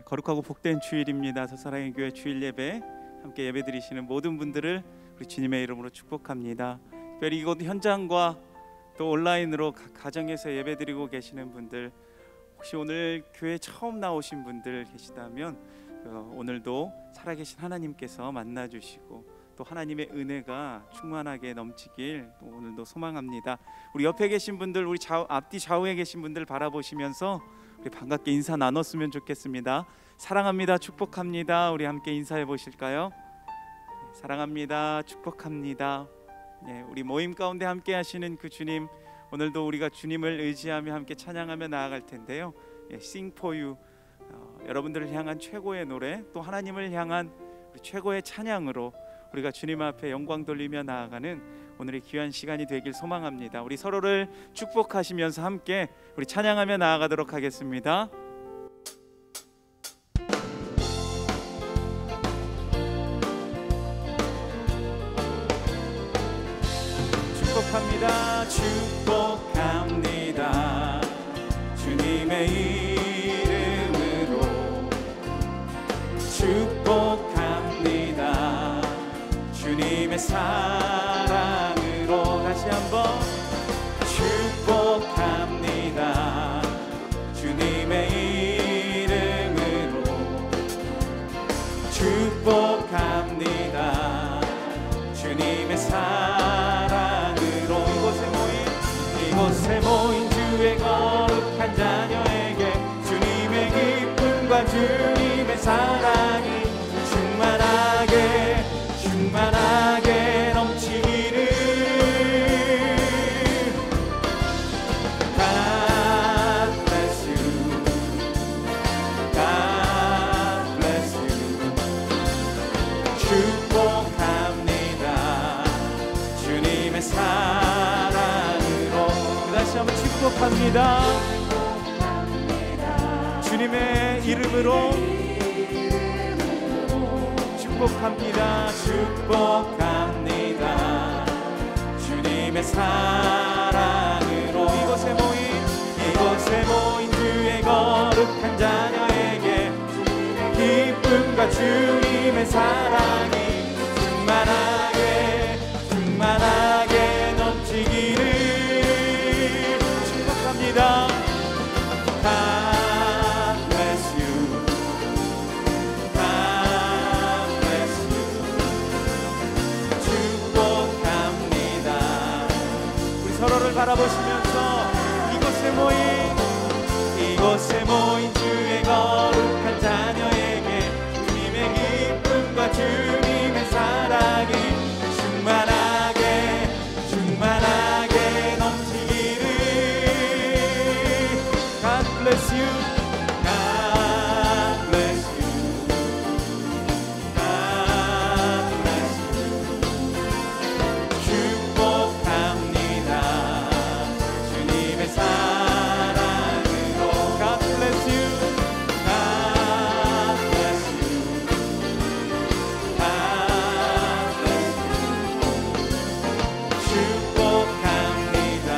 거룩하고 복된 주일입니다. 사랑의 교회 주일 예배 함께 예배드리시는 모든 분들을 우리 주님의 이름으로 축복합니다. 특별히 이곳 현장과 또 온라인으로 가정에서 예배드리고 계시는 분들, 혹시 오늘 교회 처음 나오신 분들 계시다면 오늘도 살아계신 하나님께서 만나주시고 또 하나님의 은혜가 충만하게 넘치길 또 오늘도 소망합니다. 우리 옆에 계신 분들, 우리 앞뒤 좌우에 계신 분들 바라보시면서 우리 반갑게 인사 나눴으면 좋겠습니다. 사랑합니다, 축복합니다. 우리 함께 인사해 보실까요? 사랑합니다, 축복합니다. 우리 모임 가운데 함께 하시는 그 주님, 오늘도 우리가 주님을 의지하며 함께 찬양하며 나아갈 텐데요. Sing for you, 여러분들을 향한 최고의 노래, 또 하나님을 향한 최고의 찬양으로 우리가 주님 앞에 영광 돌리며 나아가는 오늘의 귀한 시간이 되길 소망합니다. 우리 서로를 축복하시면서 함께 우리 찬양하며 나아가도록 하겠습니다. 축복합니다, 축복합니다. 주님의 이름으로 축복합니다. 주님의 사랑으로 다시 한번 축복합니다. 주님의 이름으로 축복합니다. 주님의 사랑으로 이곳에 모인 주의 거룩한 자녀에게 주님의 기쁨과 주님의 사랑이 충만하게 넘치기를. God bless you, God bless you. 축복합니다. 주님의 사랑으로 다시 한번 축복합니다. 주님의 이름으로 축복합니다, 축복합니다. 주님의 사랑으로 이곳에 모인 주의 거룩한 자녀에게 기쁨과 주님의 사랑이 충만하게 넘치기를 축복합니다. 서로를 바라보시면서 이곳에 모인 주의 거룩한 자녀에게 주님의 기쁨과 주님의 사랑이 충만하게 넘치기를. God bless you, God bless you, God bless you. 축복합니다. 주님의 사랑으로 God bless you, God bless you, God bless you. 축복합니다.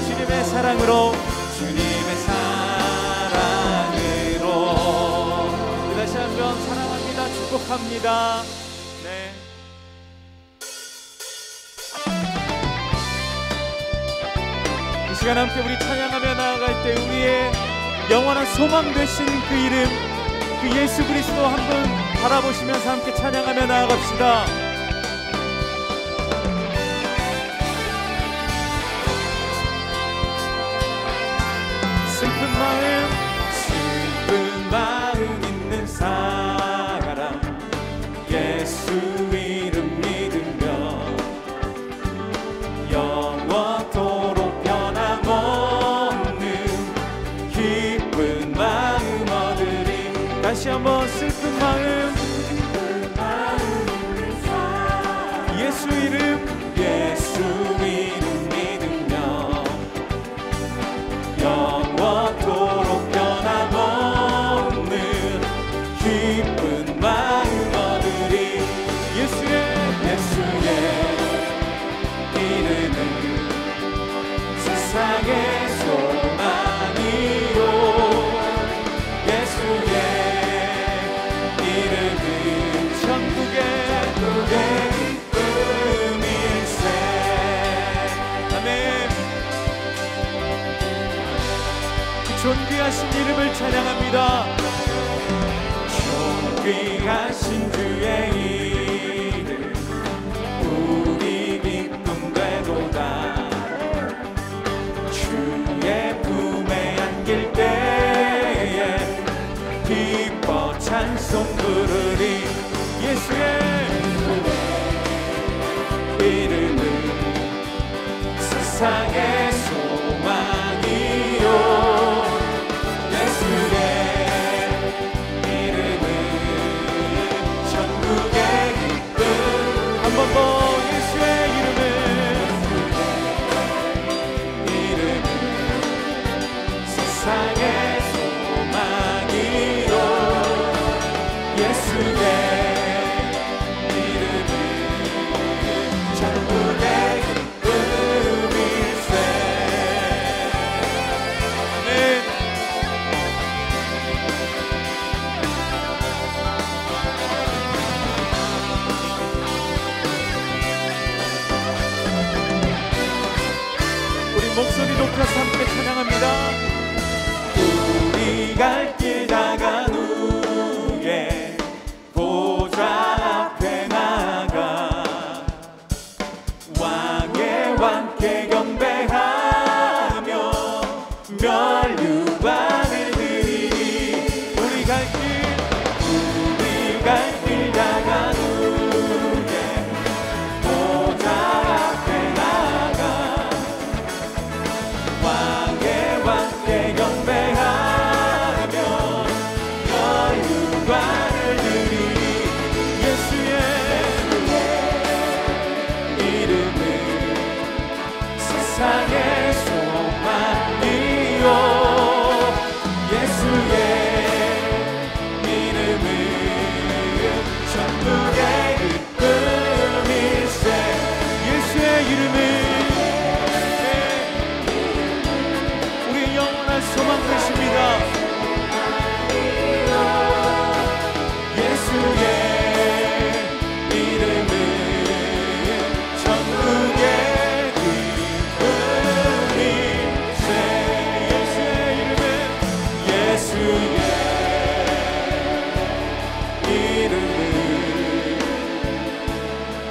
주님의 사랑으로 주님의 사랑으로 다시 한번 사랑합니다, 축복합니다. 네. 이 시간 함께 우리 찬양하며 나아갈 때 우리의 영원한 소망 되신 그 이름, 그 예수 그리스도 한번 바라보시면서 함께 찬양하며 나아갑시다. 슬픈 마음 있는 사람 예수 이름 믿으며 영원토록 변함없는 기쁜 마음 얻으리. 다시 한번 슬픈 마음 있는 사람 예수 이름 믿으며 영원토록 변함없는 기쁜 마음 얻으리. 예수의 이름은 존귀하신 이름을 찬양합니다. 존귀하신 주의 이름 우리 기쁨되도다. 주의 품에 안길 때에 기뻐 찬송 부르리. 예수의 이름은 세상의 소망이요. 예수의 이름은 천국의 기쁨. 한 번 더 예수의 이름은 세상의 소망이요. 예수의 이름은 천국의 기쁨일세. 네. 우리 목소리 높여서 함께 찬양합니다. 우리 갈 길 다간 후에 보좌 앞에 나가 왕의 왕께 경배하며 멸류관을 드리리. 우리 갈 길 다간 후에 보좌 앞에 나가 왕께 경배하며 멸류관을 드리리. 예수의 이름은 세상의 소망이요. 예수의 이름은 천국의 기쁨일세. 예수의 이름은 우리의 영원한 소망 되십니다. 예수의 이름은 천국의 기쁨일세. 예수의 이름은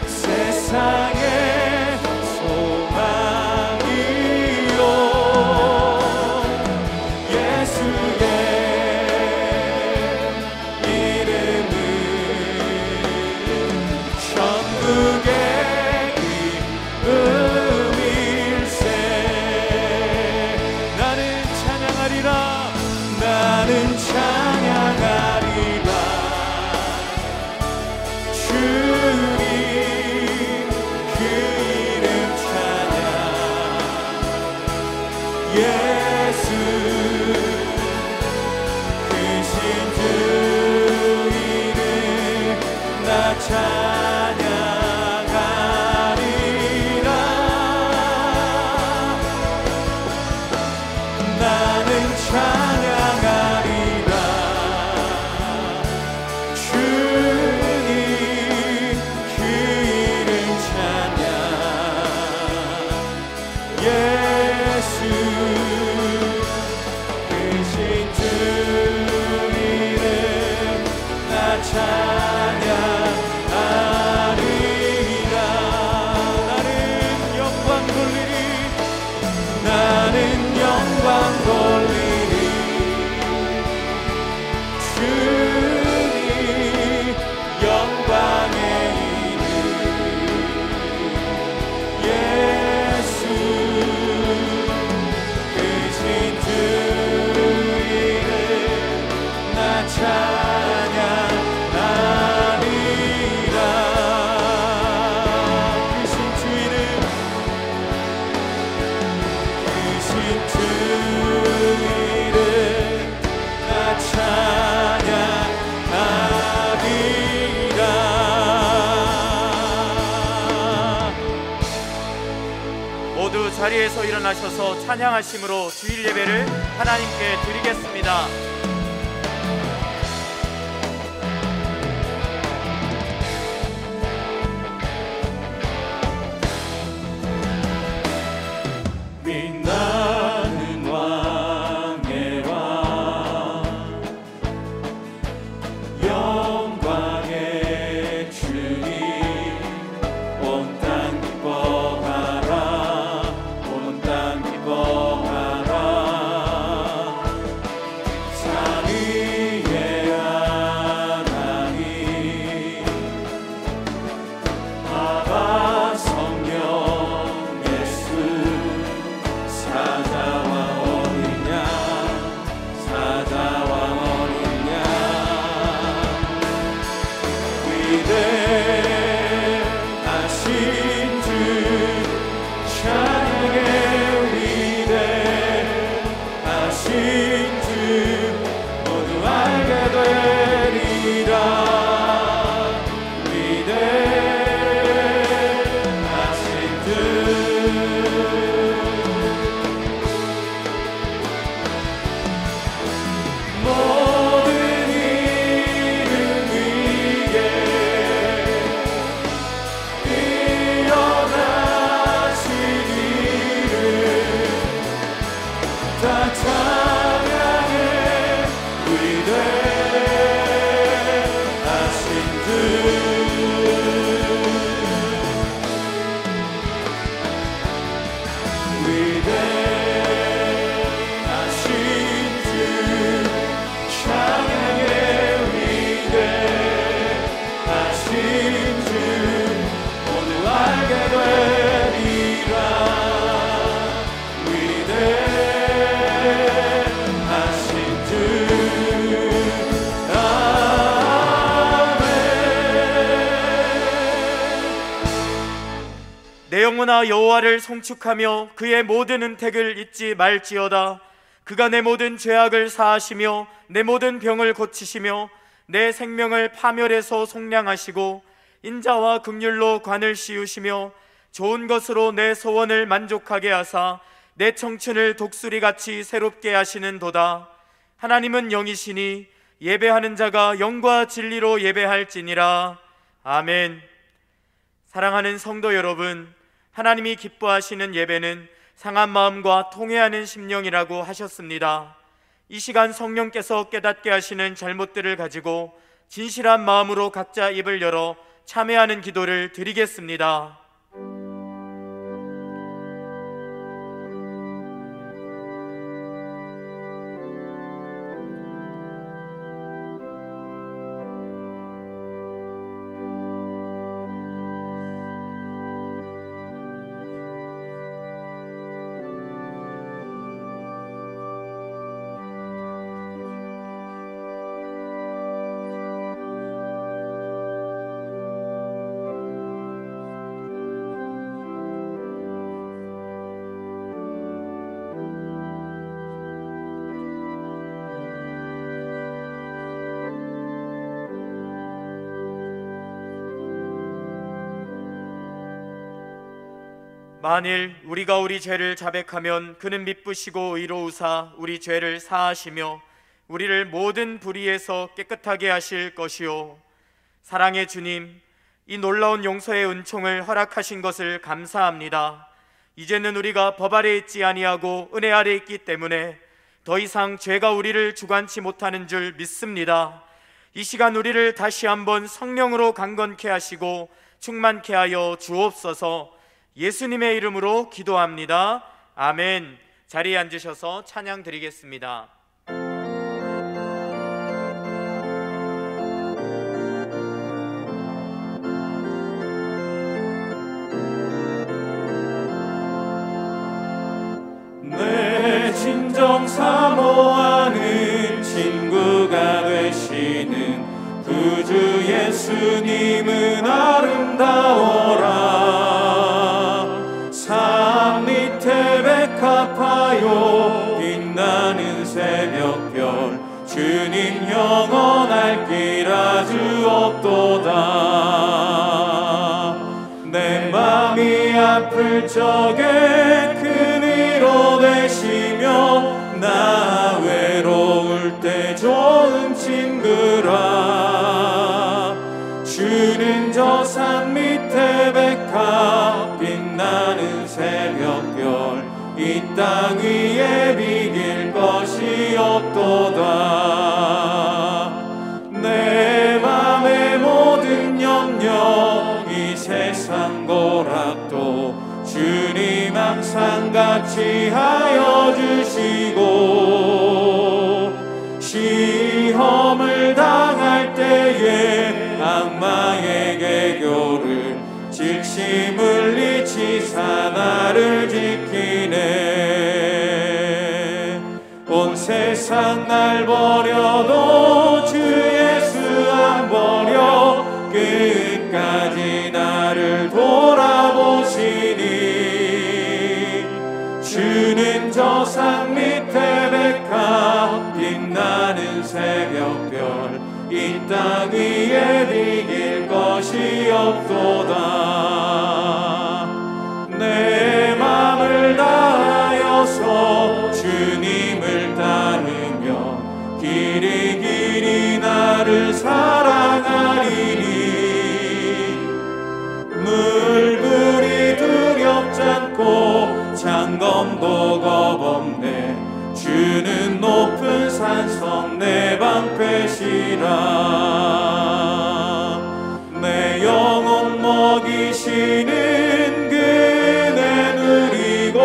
세상의 소망이요. 예수의 이름은 천국의 기쁨일세. 나는 찬양하리라. 나는 찬양하리라. 주님 그 이름 찬양. 예수 크신 주 이름 나 찬양하리라. 나는 찬양하리라. 주님 그 이름 찬양. 예수 크신 주 이름 나 찬양하리라. 나는 영광 돌리리. 나는 영광 돌리리. 주님 영광의 이름. 예수 크신 주 이름 나 찬양하리라. 크신 주 이름 크신 주 이름 나 찬양하리라. 모두 자리에서 일어나셔서 찬양하심으로 주일 예배를 하나님께 드리겠습니다. 빛나는 왕의 왕 위대하신 주 찬양해 위대하신 주 모두 알게 되리라 위대하신 주 내 영혼아 여호와를 송축하며 그의 모든 은택을 잊지 말지어다. 그가 내 모든 죄악을 사하시며 내 모든 병을 고치시며 내 생명을 파멸에서 속량하시고 인자와 긍휼로 관을 씌우시며 좋은 것으로 내 소원을 만족하게 하사 내 청춘을 독수리같이 새롭게 하시는도다. 하나님은 영이시니 예배하는 자가 영과 진리로 예배할지니라. 아멘. 사랑하는 성도 여러분, 하나님이 기뻐하시는 예배는 상한 마음과 통회하는 심령이라고 하셨습니다. 이 시간 성령께서 깨닫게 하시는 잘못들을 가지고 진실한 마음으로 각자 입을 열어 참회하는 기도를 드리겠습니다. 만일 우리가 우리 죄를 자백하면 그는 미쁘시고 의로우사 우리 죄를 사하시며 우리를 모든 불의에서 깨끗하게 하실 것이요. 사랑의 주님, 이 놀라운 용서의 은총을 허락하신 것을 감사합니다. 이제는 우리가 법 아래 있지 아니하고 은혜 아래 있기 때문에 더 이상 죄가 우리를 주관치 못하는 줄 믿습니다. 이 시간 우리를 다시 한번 성령으로 강건케 하시고 충만케 하여 주옵소서. 예수님의 이름으로 기도합니다. 아멘. 자리에 앉으셔서 찬양 드리겠습니다. 내 진정 사모하는 친구가 되시는 구주 예수님은 아름다워라. 산 밑에 백합하여 빛나는 새벽별 주님 영원할 길 아주 없도다. 내 맘이 아플 적에 큰 위로 되시며 나 외로울 때 좋은 친구라. 주는 저 산 밑에 백합 빛나는 새벽별 이 땅 위에 비길 것이 없도다. 내 맘의 모든 염려 이 세상 고락도 주님 항상 같이 하여 주시고 시험을 당할 때에 악마의 개교를 직심을 잊히사 나를 지키네. 온 세상 날 버려도 주 예수 안 버려 끝까지 나를 돌아보시니. 주는 저 산 밑에 백합 빛나는 새벽별 이 땅 위에 비길 것이 없도다. 내 맘을 다하여서 주님을 따르며 길이 길이 나를 사랑하리니. 물불이 두렵지 않고 장검도 겁없네. 주는 높은 산성 내 방패시라. 내 영혼 먹이시는 그네 누리고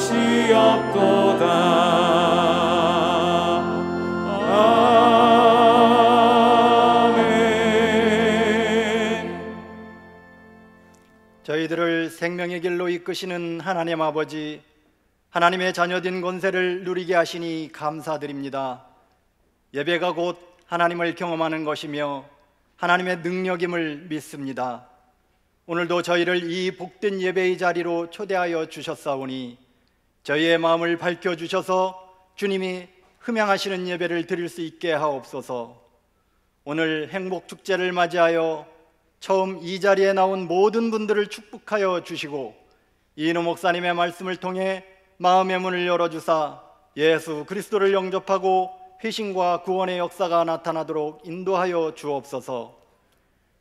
것이 없도다. 저희들을 생명의 길로 이끄시는 하나님 아버지, 하나님의 자녀된 권세를 누리게 하시니 감사드립니다. 예배가 곧 하나님을 경험하는 것이며 하나님의 능력임을 믿습니다. 오늘도 저희를 이 복된 예배의 자리로 초대하여 주셨사오니 저희의 마음을 밝혀주셔서 주님이 흠양하시는 예배를 드릴 수 있게 하옵소서. 오늘 행복축제를 맞이하여 처음 이 자리에 나온 모든 분들을 축복하여 주시고 이인호 목사님의 말씀을 통해 마음의 문을 열어주사 예수 그리스도를 영접하고 회심과 구원의 역사가 나타나도록 인도하여 주옵소서.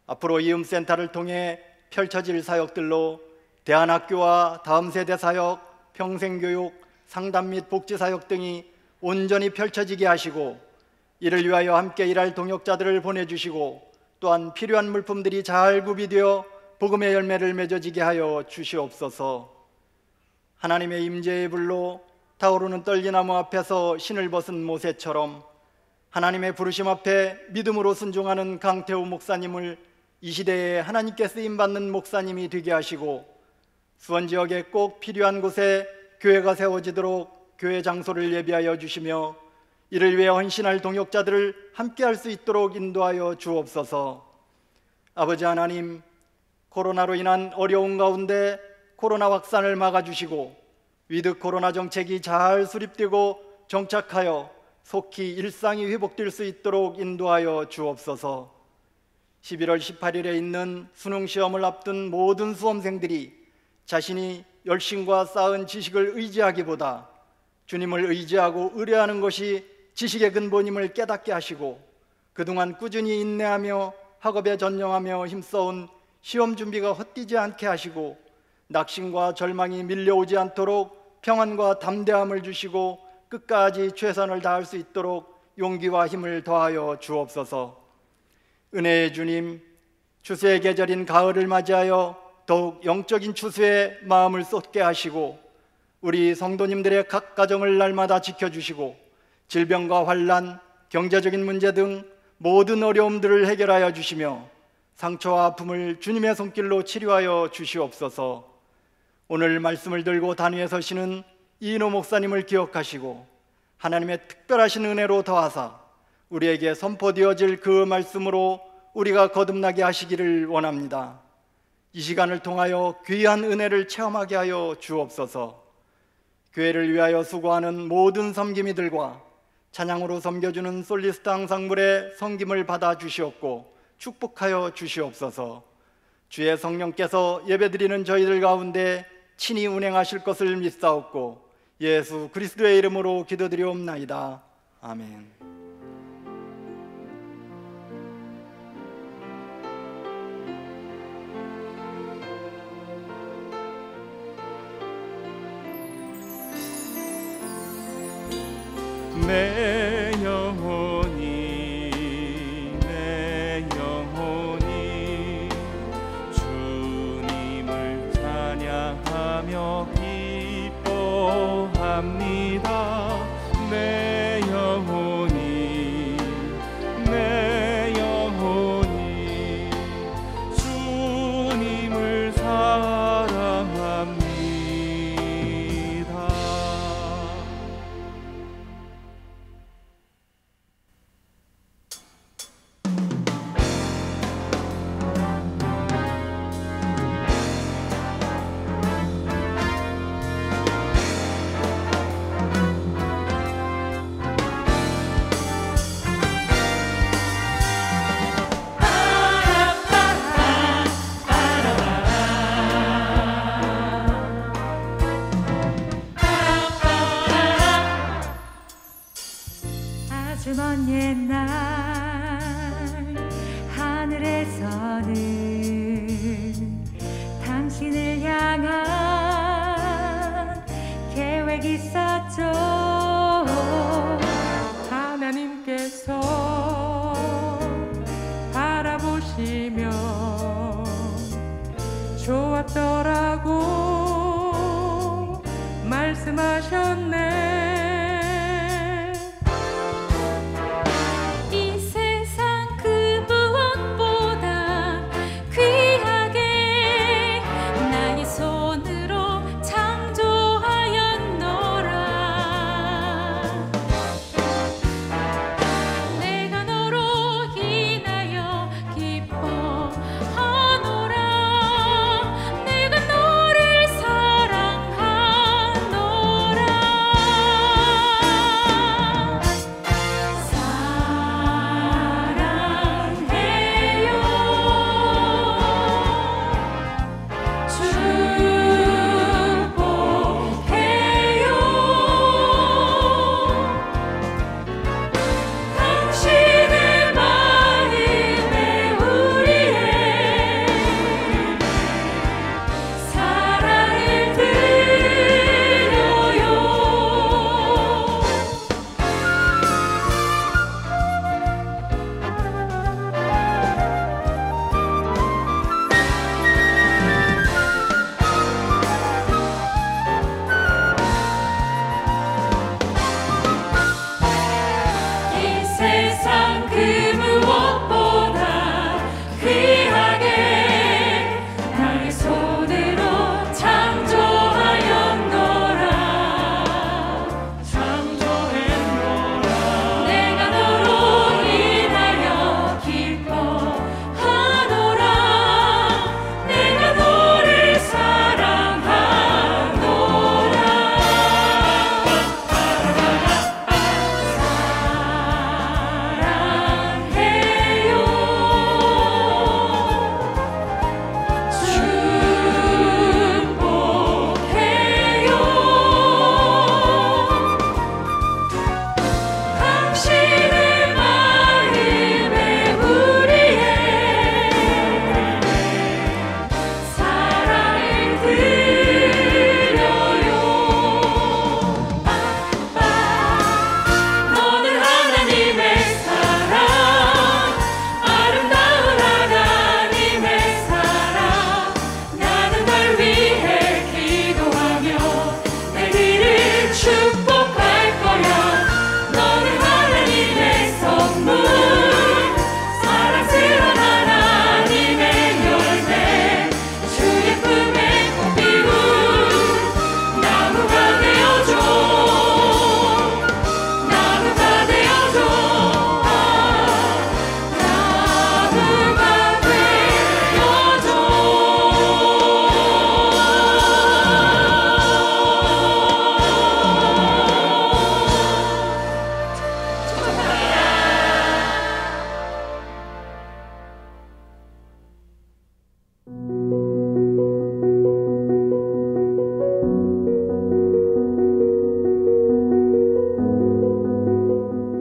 앞으로 이음센터를 통해 펼쳐질 사역들로 대안학교와 다음 세대 사역, 평생교육, 상담 및 복지사역 등이 온전히 펼쳐지게 하시고 이를 위하여 함께 일할 동역자들을 보내주시고 또한 필요한 물품들이 잘 구비되어 복음의 열매를 맺어지게 하여 주시옵소서. 하나님의 임재의 불로 타오르는 떨기나무 앞에서 신을 벗은 모세처럼 하나님의 부르심 앞에 믿음으로 순종하는 강태우 목사님을 이 시대에 하나님께 쓰임받는 목사님이 되게 하시고 수원 지역에 꼭 필요한 곳에 교회가 세워지도록 교회 장소를 예비하여 주시며 이를 위해 헌신할 동역자들을 함께할 수 있도록 인도하여 주옵소서. 아버지 하나님, 코로나로 인한 어려운 가운데 코로나 확산을 막아주시고 위드 코로나 정책이 잘 수립되고 정착하여 속히 일상이 회복될 수 있도록 인도하여 주옵소서. 11월 18일에 있는 수능시험을 앞둔 모든 수험생들이 자신이 열심과 쌓은 지식을 의지하기보다 주님을 의지하고 의뢰하는 것이 지식의 근본임을 깨닫게 하시고 그동안 꾸준히 인내하며 학업에 전념하며 힘써온 시험 준비가 헛되지 않게 하시고 낙심과 절망이 밀려오지 않도록 평안과 담대함을 주시고 끝까지 최선을 다할 수 있도록 용기와 힘을 더하여 주옵소서. 은혜의 주님, 추수의 계절인 가을을 맞이하여 더욱 영적인 추수에 마음을 쏟게 하시고 우리 성도님들의 각 가정을 날마다 지켜주시고 질병과 환난, 경제적인 문제 등 모든 어려움들을 해결하여 주시며 상처와 아픔을 주님의 손길로 치료하여 주시옵소서. 오늘 말씀을 들고 단위에 서시는 이인호 목사님을 기억하시고 하나님의 특별하신 은혜로 더하사 우리에게 선포되어질 그 말씀으로 우리가 거듭나게 하시기를 원합니다. 이 시간을 통하여 귀한 은혜를 체험하게 하여 주옵소서. 교회를 위하여 수고하는 모든 섬김이들과 찬양으로 섬겨주는 솔리스트 앙상블의 섬김을 받아 주시옵고 축복하여 주시옵소서. 주의 성령께서 예배드리는 저희들 가운데 친히 운행하실 것을 믿사옵고 예수 그리스도의 이름으로 기도드리옵나이다. 아멘. 내 영혼이 주님을 찬양하며 기뻐합니다. 내 영혼이 주님을 사랑합니다. 아주 먼 옛날 하늘에서는 당신을 향한 계획이 있었죠. 하나님께서 바라보시며 좋았더라고 말씀 말씀하셨네. 이 세상 그 무엇보다 귀하게 나의 손으로 창조하였노라. 내가 너로 인하여 기뻐하노라. 내가 너를 사랑하노라.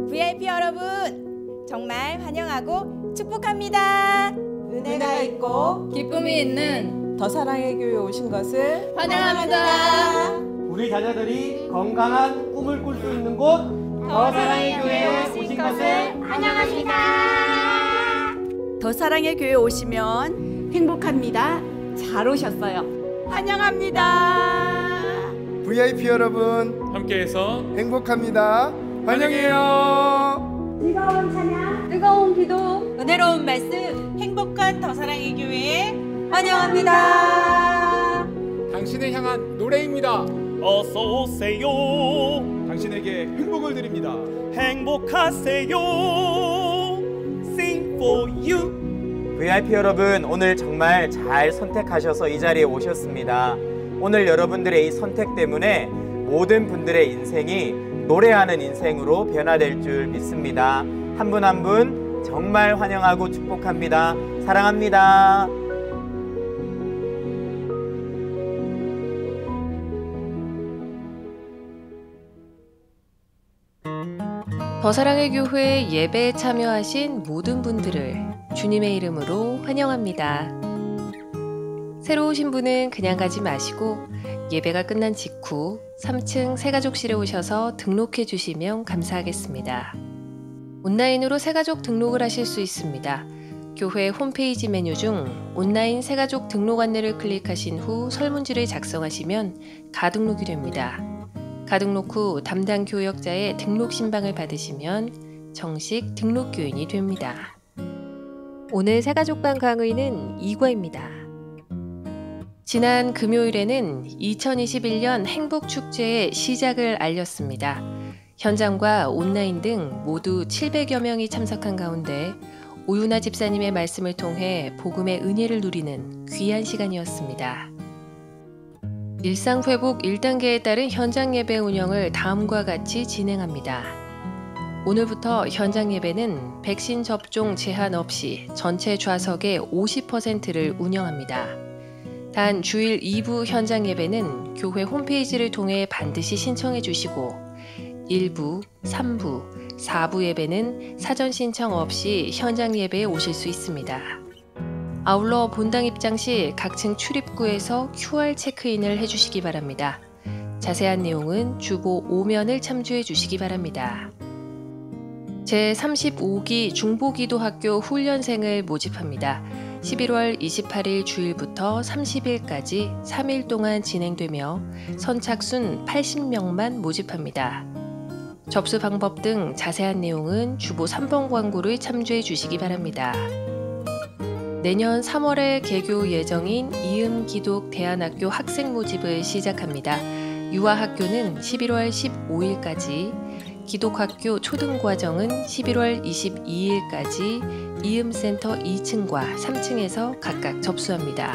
VIP 여러분, 정말 환영하고 축복합니다. 은혜가 있고 기쁨이 있는 더 사랑의 교회 오신 것을 환영합니다. 우리 자녀들이 건강한 꿈을 꿀 수 있는 곳 더 사랑의 교회에 오신 것을 환영합니다. 더 사랑의 교회 오시면 행복합니다. 잘 오셨어요. 환영합니다. VIP 여러분 함께해서 행복합니다. 환영해요. 즐거운 찬양, 뜨거운 기도, 은혜로운 말씀, 행복한 더 사랑의 교회에 환영합니다. 당신을 향한 노래입니다. 어서 오세요. 당신에게 행복을 드립니다. 행복하세요. Sing for you. VIP 여러분, 오늘 정말 잘 선택하셔서 이 자리에 오셨습니다. 오늘 여러분들의 이 선택 때문에 모든 분들의 인생이 노래하는 인생으로 변화될 줄 믿습니다. 한 분 한 분 정말 환영하고 축복합니다. 사랑합니다. 더 사랑의 교회 예배에 참여하신 모든 분들을 주님의 이름으로 환영합니다. 새로 오신 분은 그냥 가지 마시고 예배가 끝난 직후 3층 새가족실에 오셔서 등록해 주시면 감사하겠습니다. 온라인으로 새가족 등록을 하실 수 있습니다. 교회 홈페이지 메뉴 중 온라인 새가족 등록 안내를 클릭하신 후 설문지를 작성하시면 가등록이 됩니다. 가등록 후 담당 교역자의 등록 신방을 받으시면 정식 등록교인이 됩니다. 오늘 새가족반 강의는 2과입니다. 지난 금요일에는 2021년 행복축제의 시작을 알렸습니다. 현장과 온라인 등 모두 700여 명이 참석한 가운데 오윤아 집사님의 말씀을 통해 복음의 은혜를 누리는 귀한 시간이었습니다. 일상회복 1단계에 따른 현장 예배 운영을 다음과 같이 진행합니다. 오늘부터 현장 예배는 백신 접종 제한 없이 전체 좌석의 50%를 운영합니다. 단 주일 2부 현장 예배는 교회 홈페이지를 통해 반드시 신청해 주시고 1부, 3부, 4부 예배는 사전 신청 없이 현장 예배에 오실 수 있습니다. 아울러 본당 입장 시 각 층 출입구에서 QR 체크인을 해주시기 바랍니다. 자세한 내용은 주보 5면을 참조해 주시기 바랍니다. 제35기 중보기도학교 훈련생을 모집합니다. 11월 28일 주일부터 30일까지 3일 동안 진행되며 선착순 80명만 모집합니다. 접수 방법 등 자세한 내용은 주보 3번 광고를 참조해 주시기 바랍니다. 내년 3월에 개교 예정인 이음기독대안학교 학생 모집을 시작합니다. 유아학교는 11월 15일까지, 기독학교 초등과정은 11월 22일까지 이음센터 2층과 3층에서 각각 접수합니다.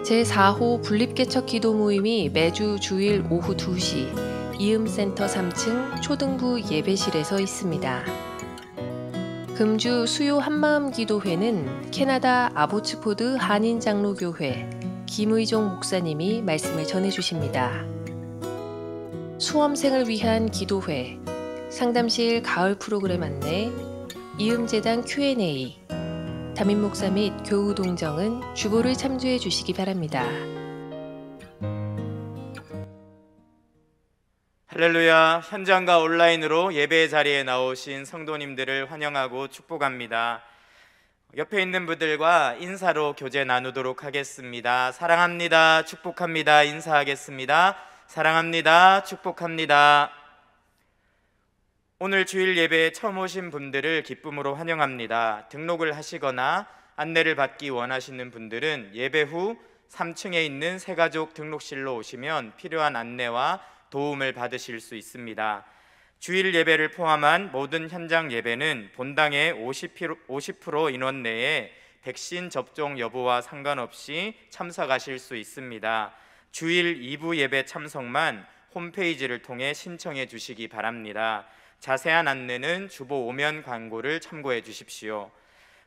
제4호 분립개척 기도 모임이 매주 주일 오후 2시 이음센터 3층 초등부 예배실에서 있습니다. 금주 수요 한마음 기도회는 캐나다 아보츠포드 한인장로교회 김의종 목사님이 말씀을 전해주십니다. 수험생을 위한 기도회, 상담실 가을 프로그램 안내, 이음재단 Q&A, 담임 목사 및 교우 동정은 주보를 참조해 주시기 바랍니다. 할렐루야. 현장과 온라인으로 예배 자리에 나오신 성도님들을 환영하고 축복합니다. 옆에 있는 분들과 인사로 교제 나누도록 하겠습니다. 사랑합니다. 축복합니다. 인사하겠습니다. 사랑합니다. 축복합니다. 오늘 주일 예배에 처음 오신 분들을 기쁨으로 환영합니다. 등록을 하시거나 안내를 받기 원하시는 분들은 예배 후 3층에 있는 새가족 등록실로 오시면 필요한 안내와 도움을 받으실 수 있습니다. 주일 예배를 포함한 모든 현장 예배는 본당의 50% 인원 내에 백신 접종 여부와 상관없이 참석하실 수 있습니다. 주일 2부 예배 참석만 홈페이지를 통해 신청해 주시기 바랍니다. 자세한 안내는 주보 5면 광고를 참고해 주십시오.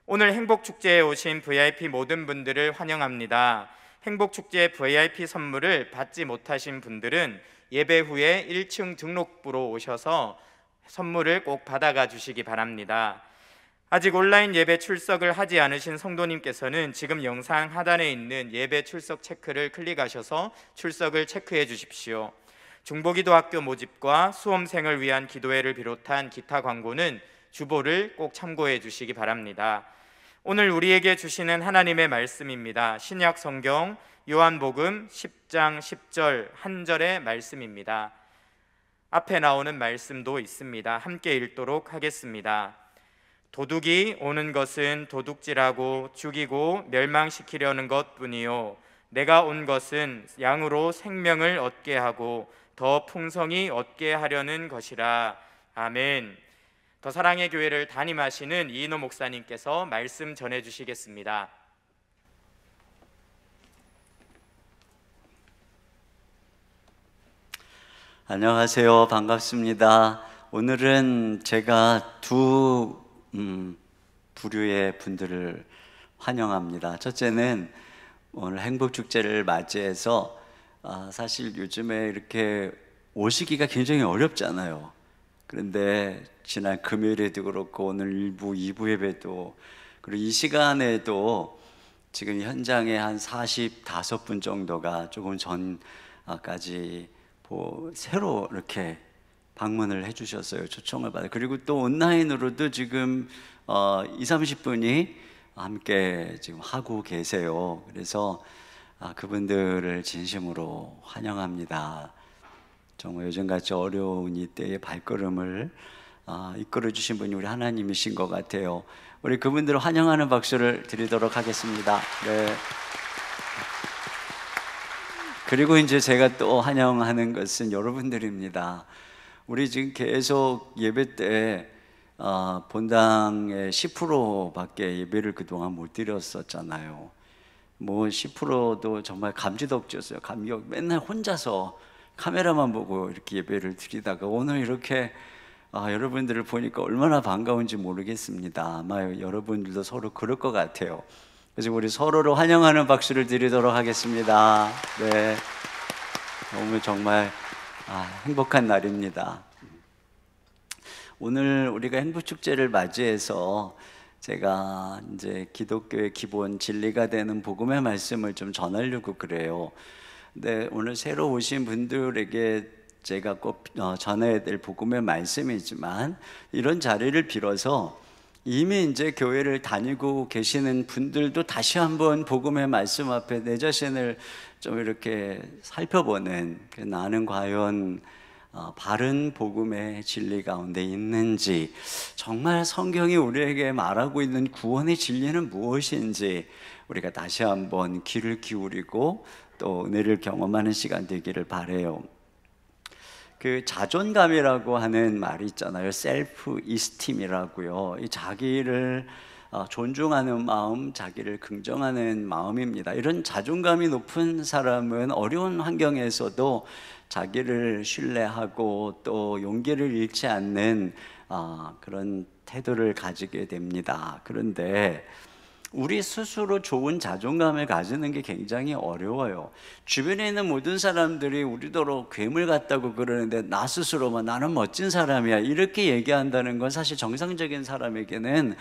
오늘 행복축제에 오신 VIP 모든 분들을 환영합니다. 행복축제 VIP 선물을 받지 못하신 분들은 예배 후에 1층 등록부로 오셔서 선물을 꼭 받아가 주시기 바랍니다. 아직 온라인 예배 출석을 하지 않으신 성도님께서는 지금 영상 하단에 있는 예배 출석 체크를 클릭하셔서 출석을 체크해 주십시오. 중보기도학교 모집과 수험생을 위한 기도회를 비롯한 기타 광고는 주보를 꼭 참고해 주시기 바랍니다. 오늘 우리에게 주시는 하나님의 말씀입니다. 신약 성경 요한복음 10장 10절 한 절의 말씀입니다. 앞에 나오는 말씀도 있습니다. 함께 읽도록 하겠습니다. 도둑이 오는 것은 도둑질하고 죽이고 멸망시키려는 것뿐이요 내가 온 것은 양으로 생명을 얻게 하고 더 풍성히 얻게 하려는 것이라. 아멘. 더 사랑의 교회를 담임하시는 이인호 목사님께서 말씀 전해 주시겠습니다. 안녕하세요. 반갑습니다. 오늘은 제가 두 부류의 분들을 환영합니다. 첫째는 오늘 행복축제를 맞이해서 사실 요즘에 이렇게 오시기가 굉장히 어렵잖아요. 그런데 지난 금요일에도 그렇고 오늘 1부, 2부 예배도 그리고 이 시간에도 지금 현장에 한 45분 정도가 조금 전까지 새로 이렇게 방문을 해주셨어요. 초청을 받아. 그리고 또 온라인으로도 지금 20-30분이 함께 지금 하고 계세요. 그래서 그분들을 진심으로 환영합니다. 정말 요즘같이 어려운 이때의 발걸음을 이끌어 주신 분이 우리 하나님이신 것 같아요. 우리 그분들을 환영하는 박수를 드리도록 하겠습니다. 네. 그리고 이제 제가 또 환영하는 것은 여러분들입니다. 우리 지금 계속 예배 때 본당의 10%밖에 예배를 그동안 못 드렸었잖아요. 뭐 10%도 정말 감지덕지였어요. 감격. 맨날 혼자서 카메라만 보고 이렇게 예배를 드리다가 오늘 이렇게 여러분들을 보니까 얼마나 반가운지 모르겠습니다. 아마 여러분들도 서로 그럴 것 같아요. 그래서 우리 서로를 환영하는 박수를 드리도록 하겠습니다. 네, 오늘 정말 행복한 날입니다. 오늘 우리가 행복축제를 맞이해서 제가 이제 기독교의 기본 진리가 되는 복음의 말씀을 좀 전하려고 그래요. 근데 오늘 새로 오신 분들에게 제가 꼭 전해야 될 복음의 말씀이지만 이런 자리를 빌어서 이미 이제 교회를 다니고 계시는 분들도 다시 한번 복음의 말씀 앞에 내 자신을 좀 이렇게 살펴보는, 나는 과연 바른 복음의 진리 가운데 있는지, 정말 성경이 우리에게 말하고 있는 구원의 진리는 무엇인지 우리가 다시 한번 귀를 기울이고 또 은혜를 경험하는 시간 되기를 바라요. 그 자존감이라고 하는 말이 있잖아요. 셀프 이스팀이라고요. 이 자기를 존중하는 마음, 자기를 긍정하는 마음입니다. 이런 자존감이 높은 사람은 어려운 환경에서도 자기를 신뢰하고 또 용기를 잃지 않는 그런 태도를 가지게 됩니다. 그런데 우리 스스로 좋은 자존감을 가지는 게 굉장히 어려워요. 주변에 있는 모든 사람들이 우리더러 괴물 같다고 그러는데 나 스스로만 나는 멋진 사람이야 이렇게 얘기한다는 건 사실 정상적인 사람에게는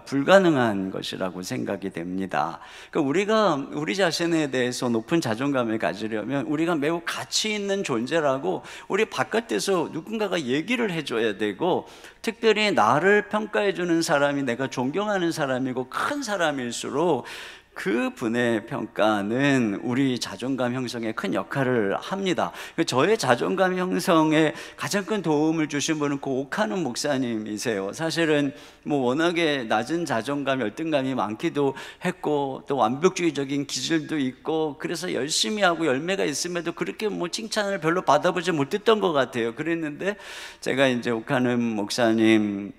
불가능한 것이라고 생각이 됩니다. 그러니까 우리가 우리 자신에 대해서 높은 자존감을 가지려면 우리가 매우 가치 있는 존재라고 우리 바깥에서 누군가가 얘기를 해줘야 되고, 특별히 나를 평가해주는 사람이 내가 존경하는 사람이고 큰 사람일수록 그 분의 평가는 우리 자존감 형성에 큰 역할을 합니다. 저의 자존감 형성에 가장 큰 도움을 주신 분은 그 옥하는 목사님이세요. 사실은 뭐 워낙에 낮은 자존감, 열등감이 많기도 했고 또 완벽주의적인 기질도 있고, 그래서 열심히 하고 열매가 있음에도 그렇게 뭐 칭찬을 별로 받아보지 못했던 것 같아요. 그랬는데 제가 이제 옥하는 목사님께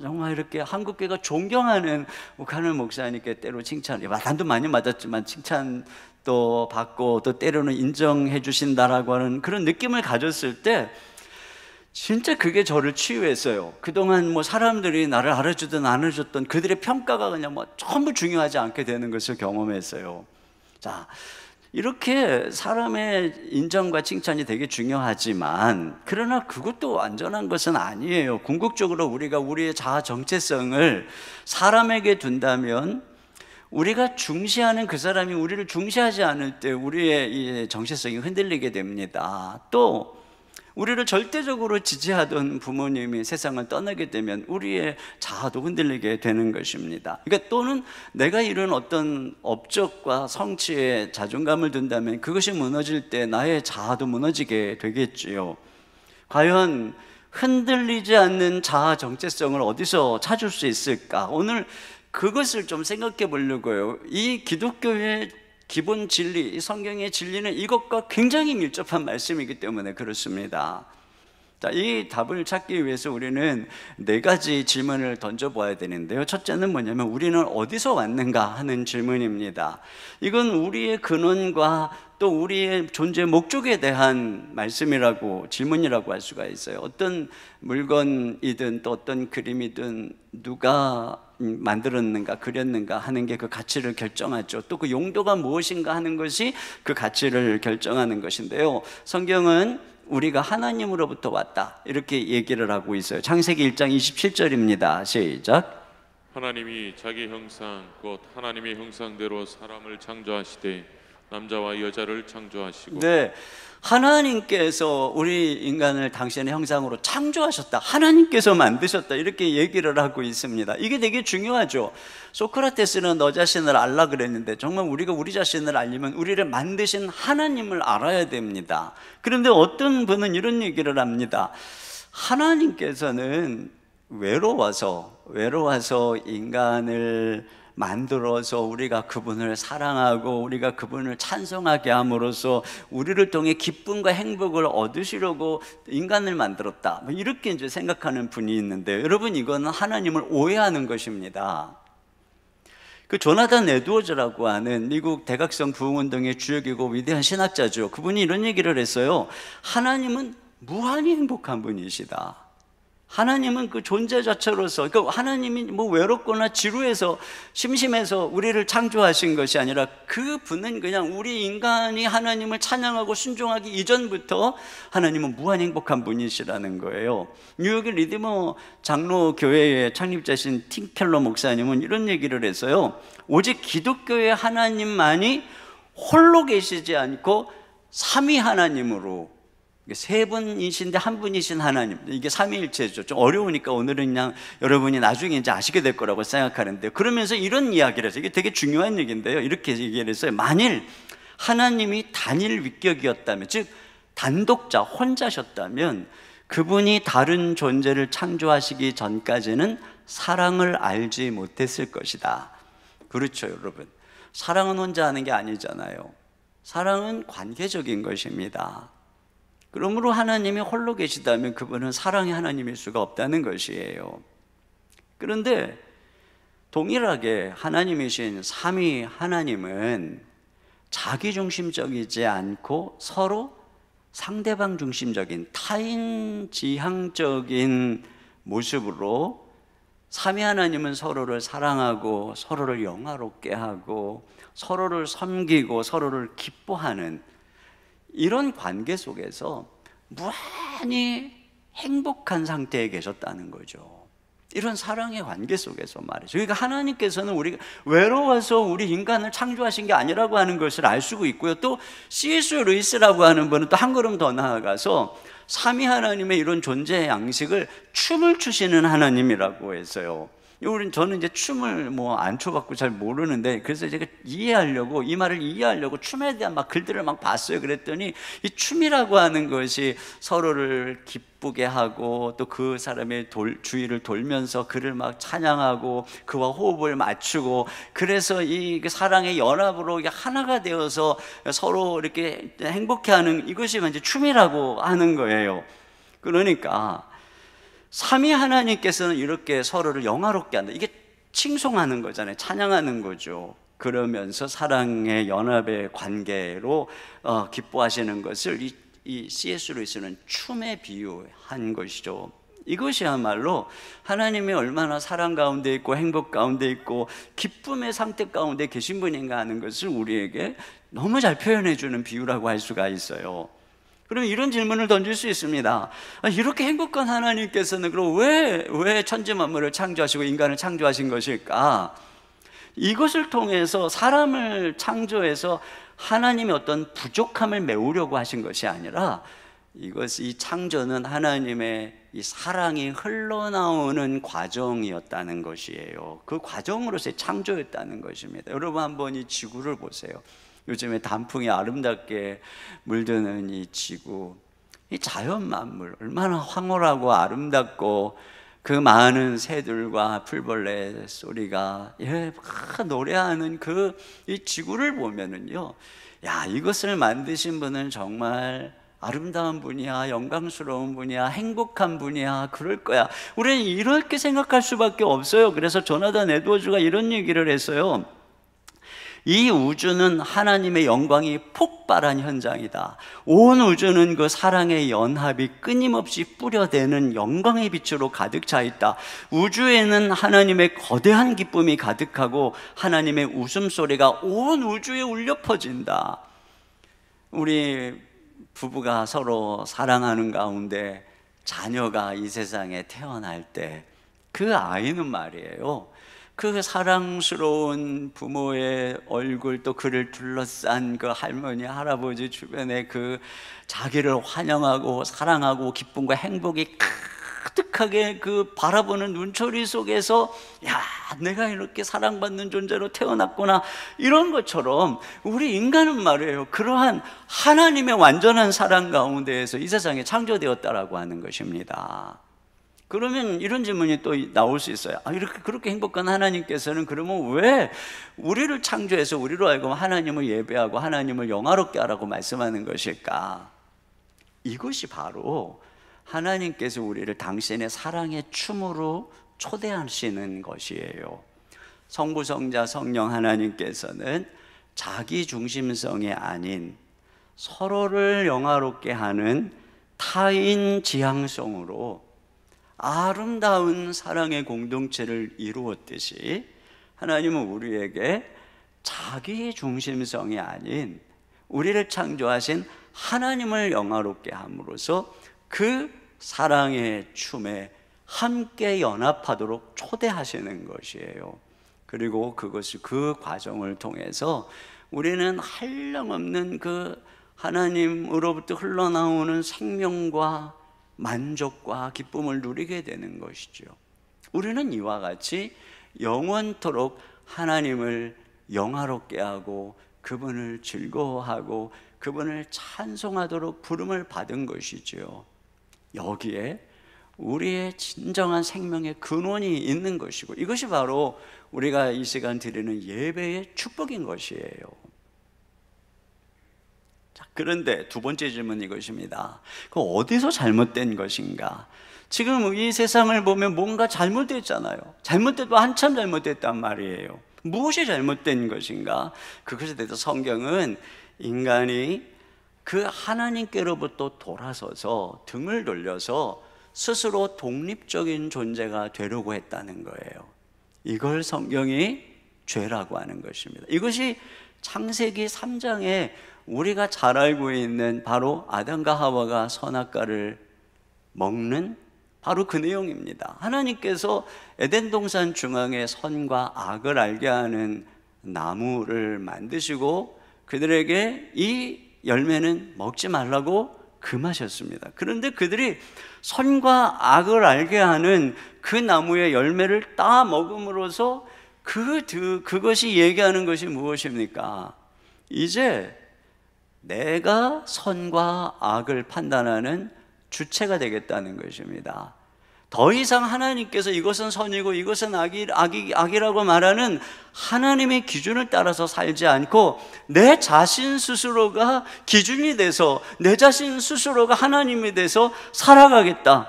정말 이렇게 한국교회가 존경하는 옥하는 목사님께 때로 칭찬이 단도 많이 맞았지만 칭찬도 받고 또 때로는 인정해 주신다라고 하는 그런 느낌을 가졌을 때 진짜 그게 저를 치유했어요. 그동안 뭐 사람들이 나를 알아주든 안 알아줬던 그들의 평가가 그냥 뭐 전부 중요하지 않게 되는 것을 경험했어요. 자, 이렇게 사람의 인정과 칭찬이 되게 중요하지만 그러나 그것도 완전한 것은 아니에요. 궁극적으로 우리가 우리의 자아 정체성을 사람에게 둔다면 우리가 중시하는 그 사람이 우리를 중시하지 않을 때 우리의 이 정체성이 흔들리게 됩니다. 또 우리를 절대적으로 지지하던 부모님이 세상을 떠나게 되면 우리의 자아도 흔들리게 되는 것입니다. 그러니까 또는 내가 이룬 어떤 업적과 성취에 자존감을 둔다면 그것이 무너질 때 나의 자아도 무너지게 되겠지요. 과연 흔들리지 않는 자아 정체성을 어디서 찾을 수 있을까? 오늘 그것을 좀 생각해 보려고요. 이 기독교의 기본 진리, 이 성경의 진리는 이것과 굉장히 밀접한 말씀이기 때문에 그렇습니다. 자, 이 답을 찾기 위해서 우리는 4가지 질문을 던져보아야 되는데요. 첫째는 뭐냐면 우리는 어디서 왔는가 하는 질문입니다. 이건 우리의 근원과 또 우리의 존재 목적에 대한 말씀이라고, 질문이라고 할 수가 있어요. 어떤 물건이든 또 어떤 그림이든 누가 만들었는가 그렸는가 하는 게 그 가치를 결정하죠. 또 그 용도가 무엇인가 하는 것이 그 가치를 결정하는 것인데요. 성경은 우리가 하나님으로부터 왔다 이렇게 얘기를 하고 있어요. 창세기 1장 27절입니다. 시작. 하나님이 자기 형상 곧 하나님의 형상대로 사람을 창조하시되 남자와 여자를 창조하시고 네, 하나님께서 우리 인간을 당신의 형상으로 창조하셨다, 하나님께서 만드셨다, 이렇게 얘기를 하고 있습니다. 이게 되게 중요하죠. 소크라테스는 너 자신을 알라 그랬는데, 정말 우리가 우리 자신을 알려면 우리를 만드신 하나님을 알아야 됩니다. 그런데 어떤 분은 이런 얘기를 합니다. 하나님께서는 외로워서 인간을 만들어서 우리가 그분을 사랑하고 우리가 그분을 찬송하게 함으로써 우리를 통해 기쁨과 행복을 얻으시려고 인간을 만들었다, 이렇게 이제 생각하는 분이 있는데, 여러분, 이거는 하나님을 오해하는 것입니다. 그 조나단 에드워즈라고 하는 미국 대각성 부흥운동의 주역이고 위대한 신학자죠. 그분이 이런 얘기를 했어요. 하나님은 무한히 행복한 분이시다. 하나님은 그 존재 자체로서, 그러니까 하나님이 뭐 외롭거나 지루해서 심심해서 우리를 창조하신 것이 아니라, 그분은 그냥 우리 인간이 하나님을 찬양하고 순종하기 이전부터 하나님은 무한 행복한 분이시라는 거예요. 뉴욕의 리디머 장로교회의 창립자신 팀 켈러 목사님은 이런 얘기를 했어요. 오직 기독교의 하나님만이 홀로 계시지 않고 삼위 하나님으로, 세 분이신데 한 분이신 하나님, 이게 삼위일체죠. 좀 어려우니까 오늘은 그냥 여러분이 나중에 이제 아시게 될 거라고 생각하는데, 그러면서 이런 이야기를 해서, 이게 되게 중요한 얘기인데요, 이렇게 얘기를 했어요. 만일 하나님이 단일 위격이었다면, 즉 단독자, 혼자셨다면 그분이 다른 존재를 창조하시기 전까지는 사랑을 알지 못했을 것이다. 그렇죠, 여러분. 사랑은 혼자 하는 게 아니잖아요. 사랑은 관계적인 것입니다. 그러므로 하나님이 홀로 계시다면 그분은 사랑의 하나님일 수가 없다는 것이에요. 그런데 동일하게 하나님이신 삼위 하나님은 자기중심적이지 않고 서로 상대방 중심적인 타인 지향적인 모습으로, 삼위 하나님은 서로를 사랑하고 서로를 영화롭게 하고 서로를 섬기고 서로를 기뻐하는 이런 관계 속에서 무한히 행복한 상태에 계셨다는 거죠. 이런 사랑의 관계 속에서 말이죠. 그러니까 하나님께서는 우리가 외로워서 우리 인간을 창조하신 게 아니라고 하는 것을 알 수가 있고요. 또 C.S. 루이스라고 하는 분은 또 한 걸음 더 나아가서 삼위 하나님의 이런 존재의 양식을 춤을 추시는 하나님이라고 했어요. 저는 이제 춤을 뭐 안 춰갖고 잘 모르는데, 그래서 제가 이해하려고, 이 말을 이해하려고 춤에 대한 막 글들을 막 봤어요. 그랬더니 이 춤이라고 하는 것이 서로를 기쁘게 하고 또 그 사람의 주위를 돌면서 그를 막 찬양하고 그와 호흡을 맞추고, 그래서 이 사랑의 연합으로 하나가 되어서 서로 이렇게 행복해하는, 이것이 이제 춤이라고 하는 거예요. 그러니까 삼위 하나님께서는 이렇게 서로를 영화롭게 한다. 이게 칭송하는 거잖아요. 찬양하는 거죠. 그러면서 사랑의 연합의 관계로 기뻐하시는 것을 이 C.S. 루이스는 춤에 비유한 것이죠. 이것이야말로 하나님이 얼마나 사랑 가운데 있고 행복 가운데 있고 기쁨의 상태 가운데 계신 분인가 하는 것을 우리에게 너무 잘 표현해 주는 비유라고 할 수가 있어요. 그럼 이런 질문을 던질 수 있습니다. 이렇게 행복한 하나님께서는 그럼 왜 천지 만물을 창조하시고 인간을 창조하신 것일까? 이것을 통해서 사람을 창조해서 하나님의 어떤 부족함을 메우려고 하신 것이 아니라, 이 창조는 하나님의 이 사랑이 흘러나오는 과정이었다는 것이에요. 그 과정으로서의 창조였다는 것입니다. 여러분, 한번 이 지구를 보세요. 요즘에 단풍이 아름답게 물드는 이 지구, 이 자연 만물 얼마나 황홀하고 아름답고, 그 많은 새들과 풀벌레 소리가 막 노래하는 이 지구를 보면은요, 야, 이것을 만드신 분은 정말 아름다운 분이야, 영광스러운 분이야, 행복한 분이야, 그럴 거야. 우리는 이렇게 생각할 수밖에 없어요. 그래서 조나단 에드워즈가 이런 얘기를 했어요. 이 우주는 하나님의 영광이 폭발한 현장이다. 온 우주는 그 사랑의 연합이 끊임없이 뿌려대는 영광의 빛으로 가득 차 있다. 우주에는 하나님의 거대한 기쁨이 가득하고 하나님의 웃음소리가 온 우주에 울려 퍼진다. 우리 부부가 서로 사랑하는 가운데 자녀가 이 세상에 태어날 때 그 아이는 말이에요, 그 사랑스러운 부모의 얼굴, 또 그를 둘러싼 그 할머니, 할아버지 주변에 그 자기를 환영하고 사랑하고 기쁨과 행복이 가득하게 그 바라보는 눈초리 속에서 야, 내가 이렇게 사랑받는 존재로 태어났구나, 이런 것처럼 우리 인간은 말이에요, 그러한 하나님의 완전한 사랑 가운데에서 이 세상에 창조되었다라고 하는 것입니다. 그러면 이런 질문이 또 나올 수 있어요. 이렇게 그렇게 행복한 하나님께서는 그러면 왜 우리를 창조해서 우리로 하여금 하나님을 예배하고 하나님을 영화롭게 하라고 말씀하는 것일까? 이것이 바로 하나님께서 우리를 당신의 사랑의 춤으로 초대하시는 것이에요. 성부성자 성령 하나님께서는 자기 중심성이 아닌 서로를 영화롭게 하는 타인 지향성으로 아름다운 사랑의 공동체를 이루었듯이, 하나님은 우리에게 자기 중심성이 아닌 우리를 창조하신 하나님을 영화롭게 함으로써 그 사랑의 춤에 함께 연합하도록 초대하시는 것이에요. 그리고 그것이, 그 과정을 통해서 우리는 한량없는 그 하나님으로부터 흘러나오는 생명과 만족과 기쁨을 누리게 되는 것이죠. 우리는 이와 같이 영원토록 하나님을 영화롭게 하고 그분을 즐거워하고 그분을 찬송하도록 부름을 받은 것이죠. 여기에 우리의 진정한 생명의 근원이 있는 것이고, 이것이 바로 우리가 이 시간 드리는 예배의 축복인 것이에요. 자, 그런데 두 번째 질문은 이것입니다. 그 어디서 잘못된 것인가? 지금 이 세상을 보면 뭔가 잘못됐잖아요. 잘못돼도 한참 잘못됐단 말이에요. 무엇이 잘못된 것인가? 그것에 대해서 성경은 인간이 그 하나님께로부터 돌아서서 등을 돌려서 스스로 독립적인 존재가 되려고 했다는 거예요. 이걸 성경이 죄라고 하는 것입니다. 이것이 창세기 3장에 우리가 잘 알고 있는 바로 아담과 하와가 선악과를 먹는 바로 그 내용입니다. 하나님께서 에덴 동산 중앙에 선과 악을 알게 하는 나무를 만드시고 그들에게 이 열매는 먹지 말라고 금하셨습니다. 그런데 그들이 선과 악을 알게 하는 그 나무의 열매를 따 먹음으로써 그것이 얘기하는 것이 무엇입니까? 이제 내가 선과 악을 판단하는 주체가 되겠다는 것입니다. 더 이상 하나님께서 이것은 선이고 이것은 악이라고 말하는 하나님의 기준을 따라서 살지 않고 내 자신 스스로가 기준이 돼서, 내 자신 스스로가 하나님이 돼서 살아가겠다,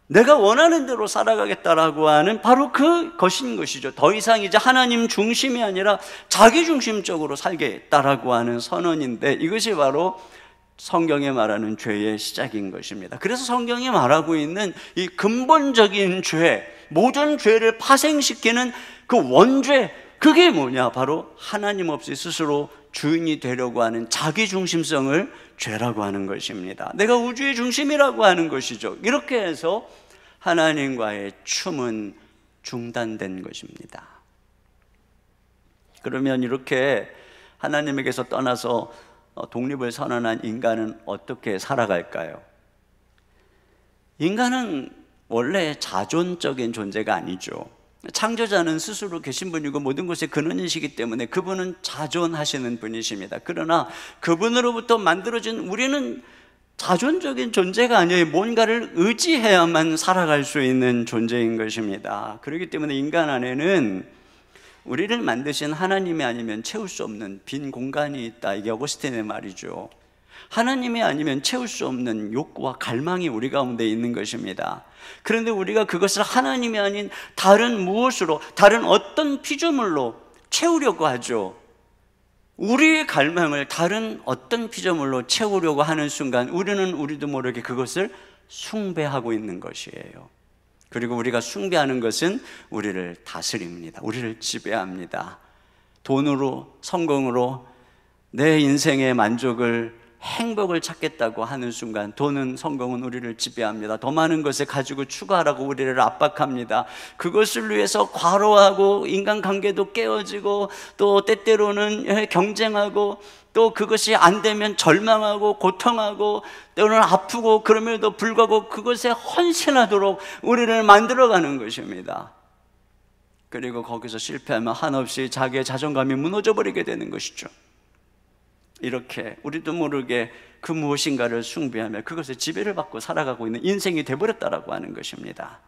내가 원하는 대로 살아가겠다라고 하는 바로 그것인 것이죠. 더 이상 이제 하나님 중심이 아니라 자기 중심적으로 살겠다라고 하는 선언인데, 이것이 바로 성경에 말하는 죄의 시작인 것입니다. 그래서 성경이 말하고 있는 이 근본적인 죄, 모든 죄를 파생시키는 그 원죄, 그게 뭐냐? 바로 하나님 없이 스스로 주인이 되려고 하는 자기 중심성을 죄라고 하는 것입니다. 내가 우주의 중심이라고 하는 것이죠. 이렇게 해서 하나님과의 춤은 중단된 것입니다. 그러면 이렇게 하나님에게서 떠나서 독립을 선언한 인간은 어떻게 살아갈까요? 인간은 원래 자존적인 존재가 아니죠. 창조자는 스스로 계신 분이고 모든 것의 근원이시기 때문에 그분은 자존하시는 분이십니다. 그러나 그분으로부터 만들어진 우리는 자존적인 존재가 아니에요. 뭔가를 의지해야만 살아갈 수 있는 존재인 것입니다. 그렇기 때문에 인간 안에는 우리를 만드신 하나님이 아니면 채울 수 없는 빈 공간이 있다. 이게 어거스틴의 말이죠. 하나님이 아니면 채울 수 없는 욕구와 갈망이 우리 가운데 있는 것입니다. 그런데 우리가 그것을 하나님이 아닌 다른 무엇으로, 다른 어떤 피조물로 채우려고 하죠. 우리의 갈망을 다른 어떤 피조물로 채우려고 하는 순간 우리는 우리도 모르게 그것을 숭배하고 있는 것이에요. 그리고 우리가 숭배하는 것은 우리를 다스립니다. 우리를 지배합니다. 돈으로, 성공으로 내 인생의 만족을 행복을 찾겠다고 하는 순간 돈은, 성공은 우리를 지배합니다. 더 많은 것을 가지고 추구하라고 우리를 압박합니다. 그것을 위해서 과로하고 인간관계도 깨어지고 또 때때로는 경쟁하고 또 그것이 안 되면 절망하고 고통하고 때로는 아프고 그럼에도 불구하고 그것에 헌신하도록 우리를 만들어가는 것입니다. 그리고 거기서 실패하면 한없이 자기의 자존감이 무너져 버리게 되는 것이죠. 이렇게 우리도 모르게 그 무엇인가를 숭배하며 그것에 지배를 받고 살아가고 있는 인생이 되어버렸다라고 하는 것입니다.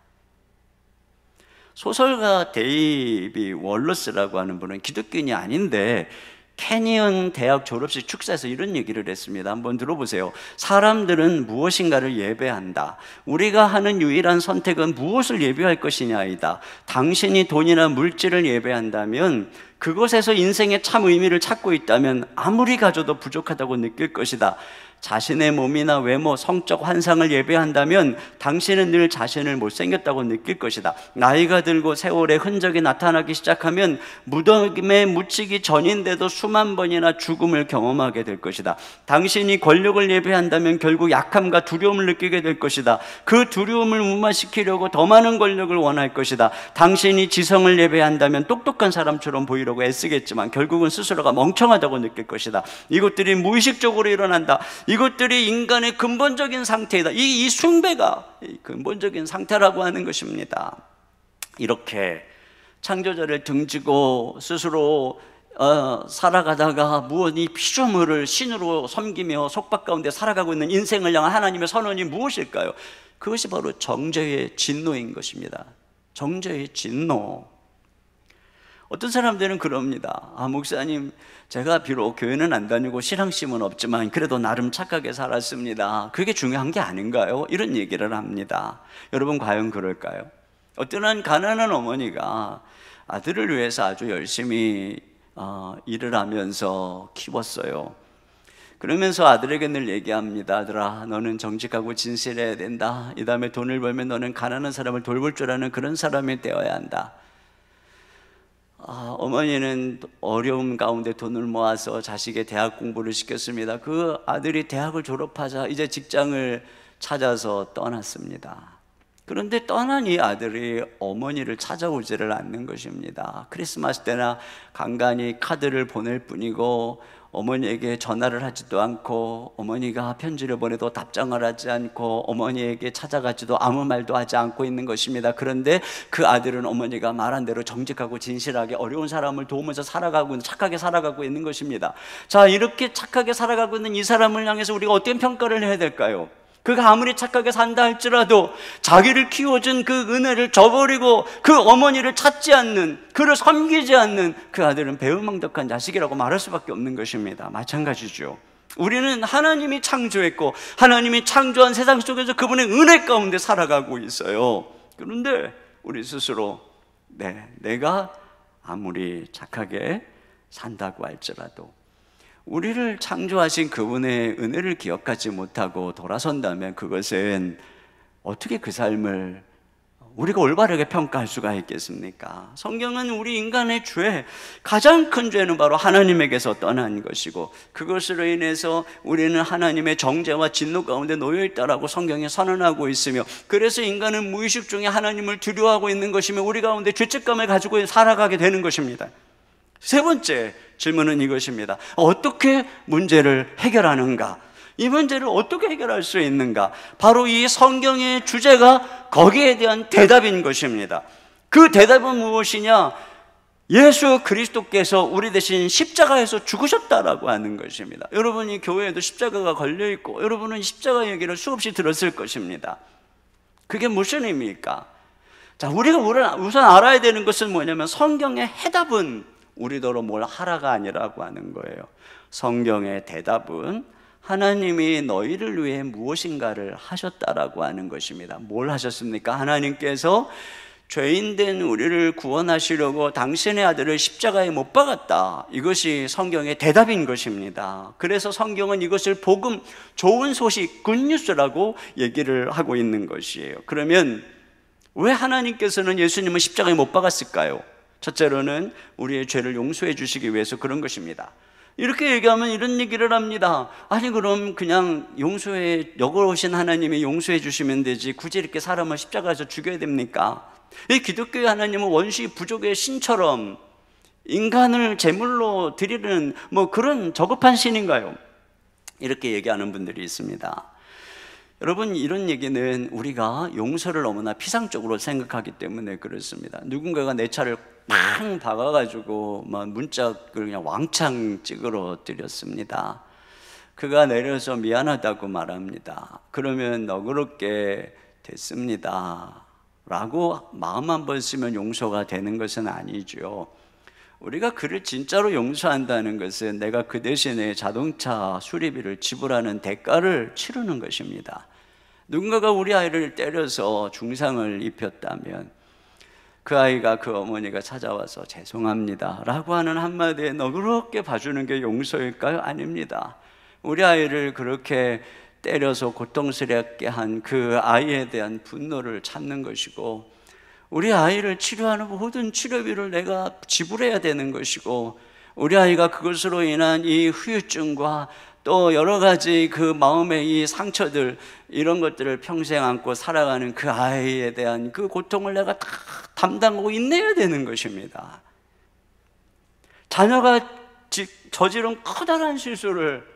소설가 데이비 월러스라고 하는 분은 기독교인이 아닌데 캐니언 대학 졸업식 축사에서 이런 얘기를 했습니다. 한번 들어보세요. 사람들은 무엇인가를 예배한다. 우리가 하는 유일한 선택은 무엇을 예배할 것이냐이다. 당신이 돈이나 물질을 예배한다면, 그것에서 인생의 참 의미를 찾고 있다면 아무리 가져도 부족하다고 느낄 것이다. 자신의 몸이나 외모, 성적 환상을 예배한다면 당신은 늘 자신을 못생겼다고 느낄 것이다. 나이가 들고 세월의 흔적이 나타나기 시작하면 무덤에 묻히기 전인데도 수만 번이나 죽음을 경험하게 될 것이다. 당신이 권력을 예배한다면 결국 약함과 두려움을 느끼게 될 것이다. 그 두려움을 무마시키려고 더 많은 권력을 원할 것이다. 당신이 지성을 예배한다면 똑똑한 사람처럼 보이려고 애쓰겠지만 결국은 스스로가 멍청하다고 느낄 것이다. 이것들이 무의식적으로 일어난다. 이것들이 인간의 근본적인 상태이다. 이 숭배가 근본적인 상태라고 하는 것입니다. 이렇게 창조자를 등지고 스스로 살아가다가 무언이 피조물을 신으로 섬기며 속박 가운데 살아가고 있는 인생을 향한 하나님의 선언이 무엇일까요? 그것이 바로 정죄의 진노인 것입니다. 정죄의 진노. 어떤 사람들은 그럽니다. 목사님, 제가 비록 교회는 안 다니고 신앙심은 없지만 그래도 나름 착하게 살았습니다. 그게 중요한 게 아닌가요? 이런 얘기를 합니다. 여러분, 과연 그럴까요? 어떤 가난한 어머니가 아들을 위해서 아주 열심히 일을 하면서 키웠어요. 그러면서 아들에게 늘 얘기합니다. 아들아, 너는 정직하고 진실해야 된다. 이 다음에 돈을 벌면 너는 가난한 사람을 돌볼 줄 아는 그런 사람이 되어야 한다. 어머니는 어려움 가운데 돈을 모아서 자식의 대학 공부를 시켰습니다. 그 아들이 대학을 졸업하자 이제 직장을 찾아서 떠났습니다. 그런데 떠난 이 아들이 어머니를 찾아오지를 않는 것입니다. 크리스마스 때나 간간히 카드를 보낼 뿐이고 어머니에게 전화를 하지도 않고 어머니가 편지를 보내도 답장을 하지 않고 어머니에게 찾아가지도 아무 말도 하지 않고 있는 것입니다. 그런데 그 아들은 어머니가 말한 대로 정직하고 진실하게 어려운 사람을 도우면서 살아가고 있는, 착하게 살아가고 있는 것입니다. 자, 이렇게 착하게 살아가고 있는 이 사람을 향해서 우리가 어떤 평가를 해야 될까요? 그가 아무리 착하게 산다 할지라도 자기를 키워준 그 은혜를 저버리고 그 어머니를 찾지 않는, 그를 섬기지 않는 그 아들은 배은망덕한 자식이라고 말할 수밖에 없는 것입니다. 마찬가지죠. 우리는 하나님이 창조했고 하나님이 창조한 세상 속에서 그분의 은혜 가운데 살아가고 있어요. 그런데 우리 스스로 내가 아무리 착하게 산다고 할지라도 우리를 창조하신 그분의 은혜를 기억하지 못하고 돌아선다면 그것은 어떻게 그 삶을 우리가 올바르게 평가할 수가 있겠습니까? 성경은 우리 인간의 죄, 가장 큰 죄는 바로 하나님에게서 떠난 것이고 그것으로 인해서 우리는 하나님의 정죄와 진노 가운데 놓여있다라고 성경에 선언하고 있으며, 그래서 인간은 무의식 중에 하나님을 두려워하고 있는 것이며 우리 가운데 죄책감을 가지고 살아가게 되는 것입니다. 세 번째 질문은 이것입니다. 어떻게 문제를 해결하는가? 이 문제를 어떻게 해결할 수 있는가? 바로 이 성경의 주제가 거기에 대한 대답인 것입니다. 그 대답은 무엇이냐? 예수 그리스도께서 우리 대신 십자가에서 죽으셨다라고 하는 것입니다. 여러분이 교회에도 십자가가 걸려있고 여러분은 십자가 얘기를 수없이 들었을 것입니다. 그게 무슨 의미일까? 자, 우리가 우선 알아야 되는 것은 뭐냐면 성경의 해답은 우리더러 뭘 하라가 아니라고 하는 거예요. 성경의 대답은 하나님이 너희를 위해 무엇인가를 하셨다라고 하는 것입니다. 뭘 하셨습니까? 하나님께서 죄인된 우리를 구원하시려고 당신의 아들을 십자가에 못 박았다. 이것이 성경의 대답인 것입니다. 그래서 성경은 이것을 복음, 좋은 소식, 굿뉴스라고 얘기를 하고 있는 것이에요. 그러면 왜 하나님께서는 예수님을 십자가에 못 박았을까요? 첫째로는 우리의 죄를 용서해 주시기 위해서 그런 것입니다. 이렇게 얘기하면 이런 얘기를 합니다. 아니 그럼 그냥 영원하신 하나님이 용서해 주시면 되지 굳이 이렇게 사람을 십자가에서 죽여야 됩니까? 이 기독교의 하나님은 원시 부족의 신처럼 인간을 제물로 드리는 그런 저급한 신인가요? 이렇게 얘기하는 분들이 있습니다. 여러분, 이런 얘기는 우리가 용서를 너무나 피상적으로 생각하기 때문에 그렇습니다. 누군가가 내 차를 팡 박아가지고 문짝을 그냥 왕창 찌그러뜨렸습니다. 그가 내려서 미안하다고 말합니다. 그러면 너그럽게 됐습니다 라고 마음 한번 쓰면 용서가 되는 것은 아니죠. 우리가 그를 진짜로 용서한다는 것은 내가 그 대신에 자동차 수리비를 지불하는 대가를 치르는 것입니다. 누군가가 우리 아이를 때려서 중상을 입혔다면 그 아이가 그 어머니가 찾아와서 죄송합니다 라고 하는 한마디에 너그럽게 봐주는 게 용서일까요? 아닙니다. 우리 아이를 그렇게 때려서 고통스럽게 한 그 아이에 대한 분노를 찾는 것이고, 우리 아이를 치료하는 모든 치료비를 내가 지불해야 되는 것이고, 우리 아이가 그것으로 인한 이 후유증과 또 여러 가지 그 마음의 이 상처들, 이런 것들을 평생 안고 살아가는 그 아이에 대한 그 고통을 내가 다 담당하고 인내해야 되는 것입니다. 자녀가 저지른 커다란 실수를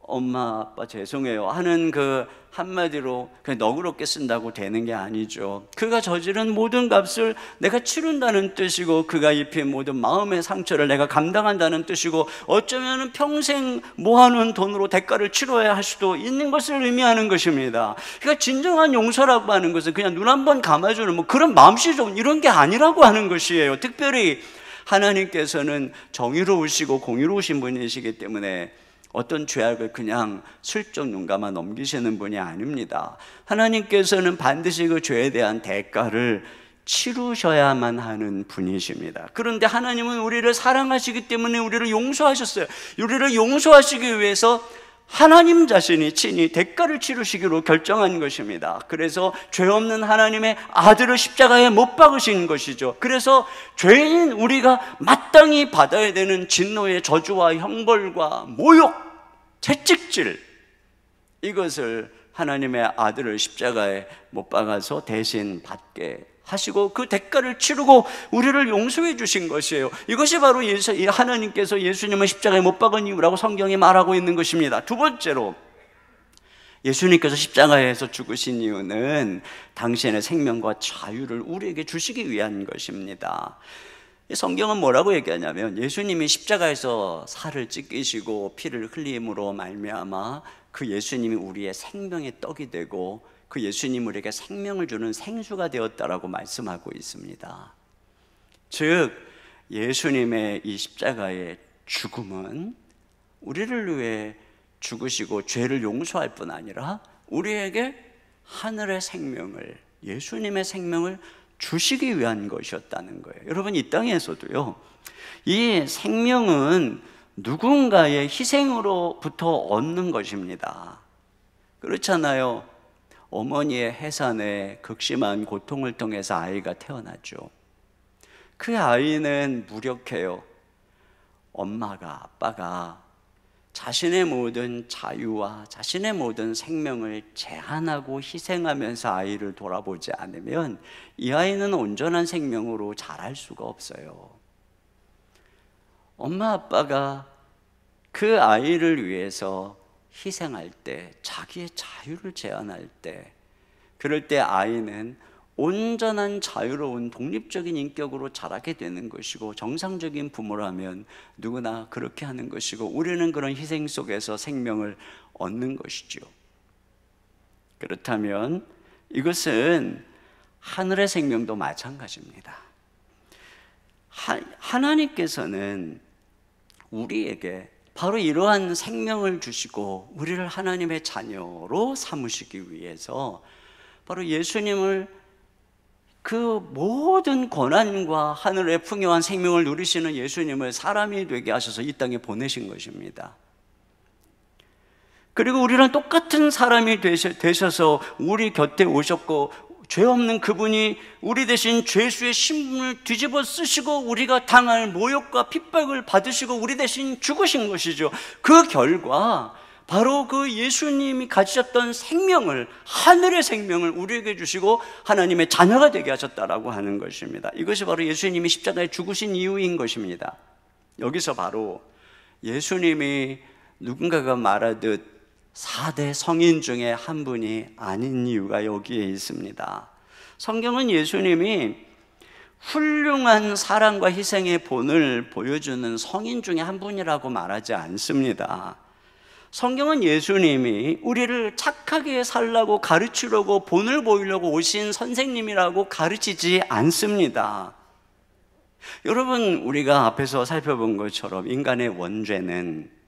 엄마 아빠 죄송해요 하는 그 한마디로 그냥 너그럽게 쓴다고 되는 게 아니죠. 그가 저지른 모든 값을 내가 치른다는 뜻이고, 그가 입힌 모든 마음의 상처를 내가 감당한다는 뜻이고, 어쩌면 평생 모아놓은 돈으로 대가를 치러야 할 수도 있는 것을 의미하는 것입니다. 그러니까 진정한 용서라고 하는 것은 그냥 눈 한 번 감아주는 그런 마음씨 좋은 이런 게 아니라고 하는 것이에요. 특별히 하나님께서는 정의로우시고 공의로우신 분이시기 때문에 어떤 죄악을 그냥 슬쩍 눈 감아 넘기시는 분이 아닙니다. 하나님께서는 반드시 그 죄에 대한 대가를 치르셔야만 하는 분이십니다. 그런데 하나님은 우리를 사랑하시기 때문에 우리를 용서하셨어요. 우리를 용서하시기 위해서 하나님 자신이 친히 대가를 치르시기로 결정한 것입니다. 그래서 죄 없는 하나님의 아들을 십자가에 못 박으신 것이죠. 그래서 죄인 우리가 마땅히 받아야 되는 진노의 저주와 형벌과 모욕, 채찍질, 이것을 하나님의 아들을 십자가에 못 박아서 대신 받게 하시고 그 대가를 치르고 우리를 용서해 주신 것이에요. 이것이 바로 하나님께서 예수님을 십자가에 못 박은 이유라고 성경이 말하고 있는 것입니다. 두 번째로, 예수님께서 십자가에서 죽으신 이유는 당신의 생명과 자유를 우리에게 주시기 위한 것입니다. 성경은 뭐라고 얘기하냐면, 예수님이 십자가에서 살을 찢기시고 피를 흘림으로 말미암아 그 예수님이 우리의 생명의 떡이 되고 그 예수님 우리에게 생명을 주는 생수가 되었다라고 말씀하고 있습니다. 즉 예수님의 이 십자가의 죽음은 우리를 위해 죽으시고 죄를 용서할 뿐 아니라 우리에게 하늘의 생명을, 예수님의 생명을 주시기 위한 것이었다는 거예요. 여러분, 이 땅에서도요, 이 생명은 누군가의 희생으로부터 얻는 것입니다. 그렇잖아요. 어머니의 해산에 극심한 고통을 통해서 아이가 태어나죠. 그 아이는 무력해요. 엄마가, 아빠가 자신의 모든 자유와 자신의 모든 생명을 제한하고 희생하면서 아이를 돌아보지 않으면 이 아이는 온전한 생명으로 자랄 수가 없어요. 엄마 아빠가 그 아이를 위해서 희생할 때, 자기의 자유를 제한할 때, 그럴 때 아이는 온전한 자유로운 독립적인 인격으로 자라게 되는 것이고, 정상적인 부모라면 누구나 그렇게 하는 것이고, 우리는 그런 희생 속에서 생명을 얻는 것이죠. 그렇다면 이것은 하늘의 생명도 마찬가지입니다. 하나님께서는 우리에게 바로 이러한 생명을 주시고 우리를 하나님의 자녀로 삼으시기 위해서 바로 예수님을, 그 모든 권한과 하늘의 풍요한 생명을 누리시는 예수님을 사람이 되게 하셔서 이 땅에 보내신 것입니다. 그리고 우리랑 똑같은 사람이 되셔서 우리 곁에 오셨고 죄 없는 그분이 우리 대신 죄수의 신분을 뒤집어 쓰시고 우리가 당할 모욕과 핍박을 받으시고 우리 대신 죽으신 것이죠. 그 결과 바로 그 예수님이 가지셨던 생명을, 하늘의 생명을 우리에게 주시고 하나님의 자녀가 되게 하셨다라고 하는 것입니다. 이것이 바로 예수님이 십자가에 죽으신 이유인 것입니다. 여기서 바로 예수님이 누군가가 말하듯 4대 성인 중에 한 분이 아닌 이유가 여기에 있습니다. 성경은 예수님이 훌륭한 사랑과 희생의 본을 보여주는 성인 중에 한 분이라고 말하지 않습니다. 성경은 예수님이 우리를 착하게 살라고 가르치려고 본을 보이려고 오신 선생님이라고 가르치지 않습니다. 여러분, 우리가 앞에서 살펴본 것처럼 인간의 원죄는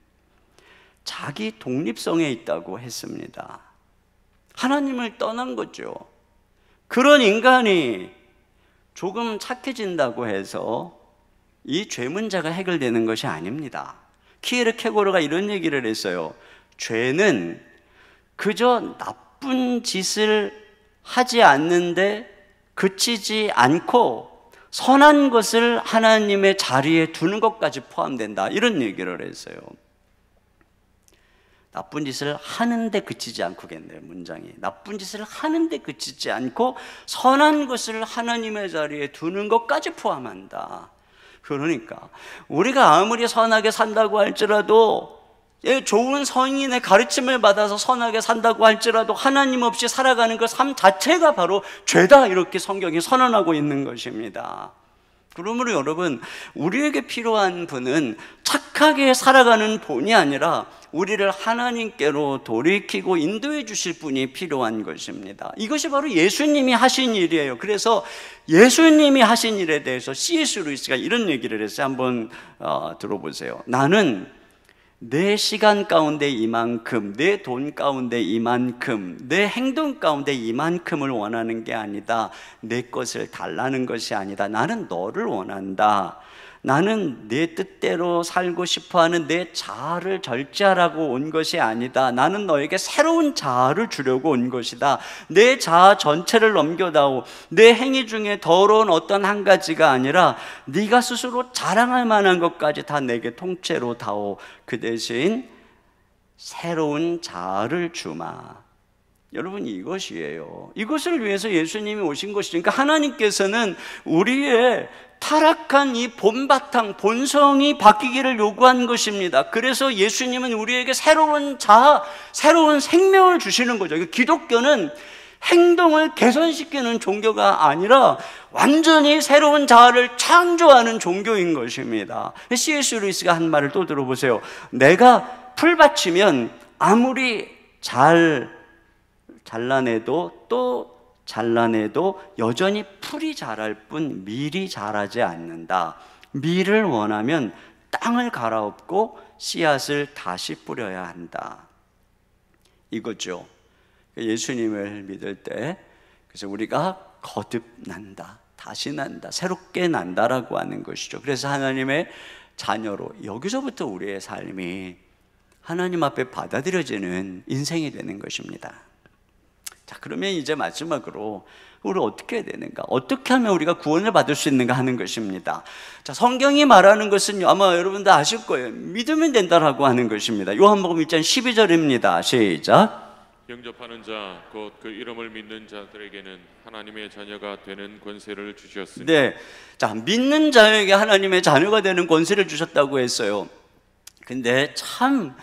자기 독립성에 있다고 했습니다. 하나님을 떠난 거죠. 그런 인간이 조금 착해진다고 해서 이 죄 문제가 해결되는 것이 아닙니다. 키에르케고르가 이런 얘기를 했어요. 죄는 그저 나쁜 짓을 하지 않는데 그치지 않고 선한 것을 하나님의 자리에 두는 것까지 포함된다, 이런 얘기를 했어요. 나쁜 짓을 하는데 그치지 않고겠네요. 문장이 나쁜 짓을 하는데 그치지 않고 선한 것을 하나님의 자리에 두는 것까지 포함한다. 그러니까 우리가 아무리 선하게 산다고 할지라도, 좋은 성인의 가르침을 받아서 선하게 산다고 할지라도 하나님 없이 살아가는 그 삶 자체가 바로 죄다, 이렇게 성경이 선언하고 있는 것입니다. 그러므로 여러분, 우리에게 필요한 분은 착하게 살아가는 본이 아니라 우리를 하나님께로 돌이키고 인도해 주실 분이 필요한 것입니다. 이것이 바로 예수님이 하신 일이에요. 그래서 예수님이 하신 일에 대해서 C.S. 루이스가 이런 얘기를 했어요. 한번 들어보세요. 나는 내 시간 가운데 이만큼, 내 돈 가운데 이만큼, 내 행동 가운데 이만큼을 원하는 게 아니다. 내 것을 달라는 것이 아니다. 나는 너를 원한다. 나는 내 뜻대로 살고 싶어하는 내 자아를 절제하라고 온 것이 아니다. 나는 너에게 새로운 자아를 주려고 온 것이다. 내 자아 전체를 넘겨다오. 내 행위 중에 더러운 어떤 한 가지가 아니라 네가 스스로 자랑할 만한 것까지 다 내게 통째로 다오. 그 대신 새로운 자아를 주마. 여러분, 이것이에요. 이것을 위해서 예수님이 오신 것이니까 하나님께서는 우리의 타락한 이 본바탕, 본성이 바뀌기를 요구한 것입니다. 그래서 예수님은 우리에게 새로운 자아, 새로운 생명을 주시는 거죠. 기독교는 행동을 개선시키는 종교가 아니라 완전히 새로운 자아를 창조하는 종교인 것입니다. C.S. 루이스가 한 말을 또 들어보세요. 내가 풀밭이면 아무리 잘라내도 또 잘라내도 여전히 풀이 자랄 뿐 밀이 자라지 않는다. 밀을 원하면 땅을 갈아엎고 씨앗을 다시 뿌려야 한다. 이거죠. 예수님을 믿을 때 그래서 우리가 거듭난다, 다시 난다, 새롭게 난다라고 하는 것이죠. 그래서 하나님의 자녀로 여기서부터 우리의 삶이 하나님 앞에 받아들여지는 인생이 되는 것입니다. 자, 그러면 이제 마지막으로 우리 어떻게 해야 되는가? 어떻게 하면 우리가 구원을 받을 수 있는가 하는 것입니다. 자, 성경이 말하는 것은 아마 여러분들 아실 거예요. 믿으면 된다라고 하는 것입니다. 요한복음 1장 12절입니다. 시작. 영접하는 자, 곧 그 이름을 믿는 자들에게는 하나님의 자녀가 되는 권세를 주셨으니. 네, 자, 믿는 자에게 하나님의 자녀가 되는 권세를 주셨다고 했어요. 근데 참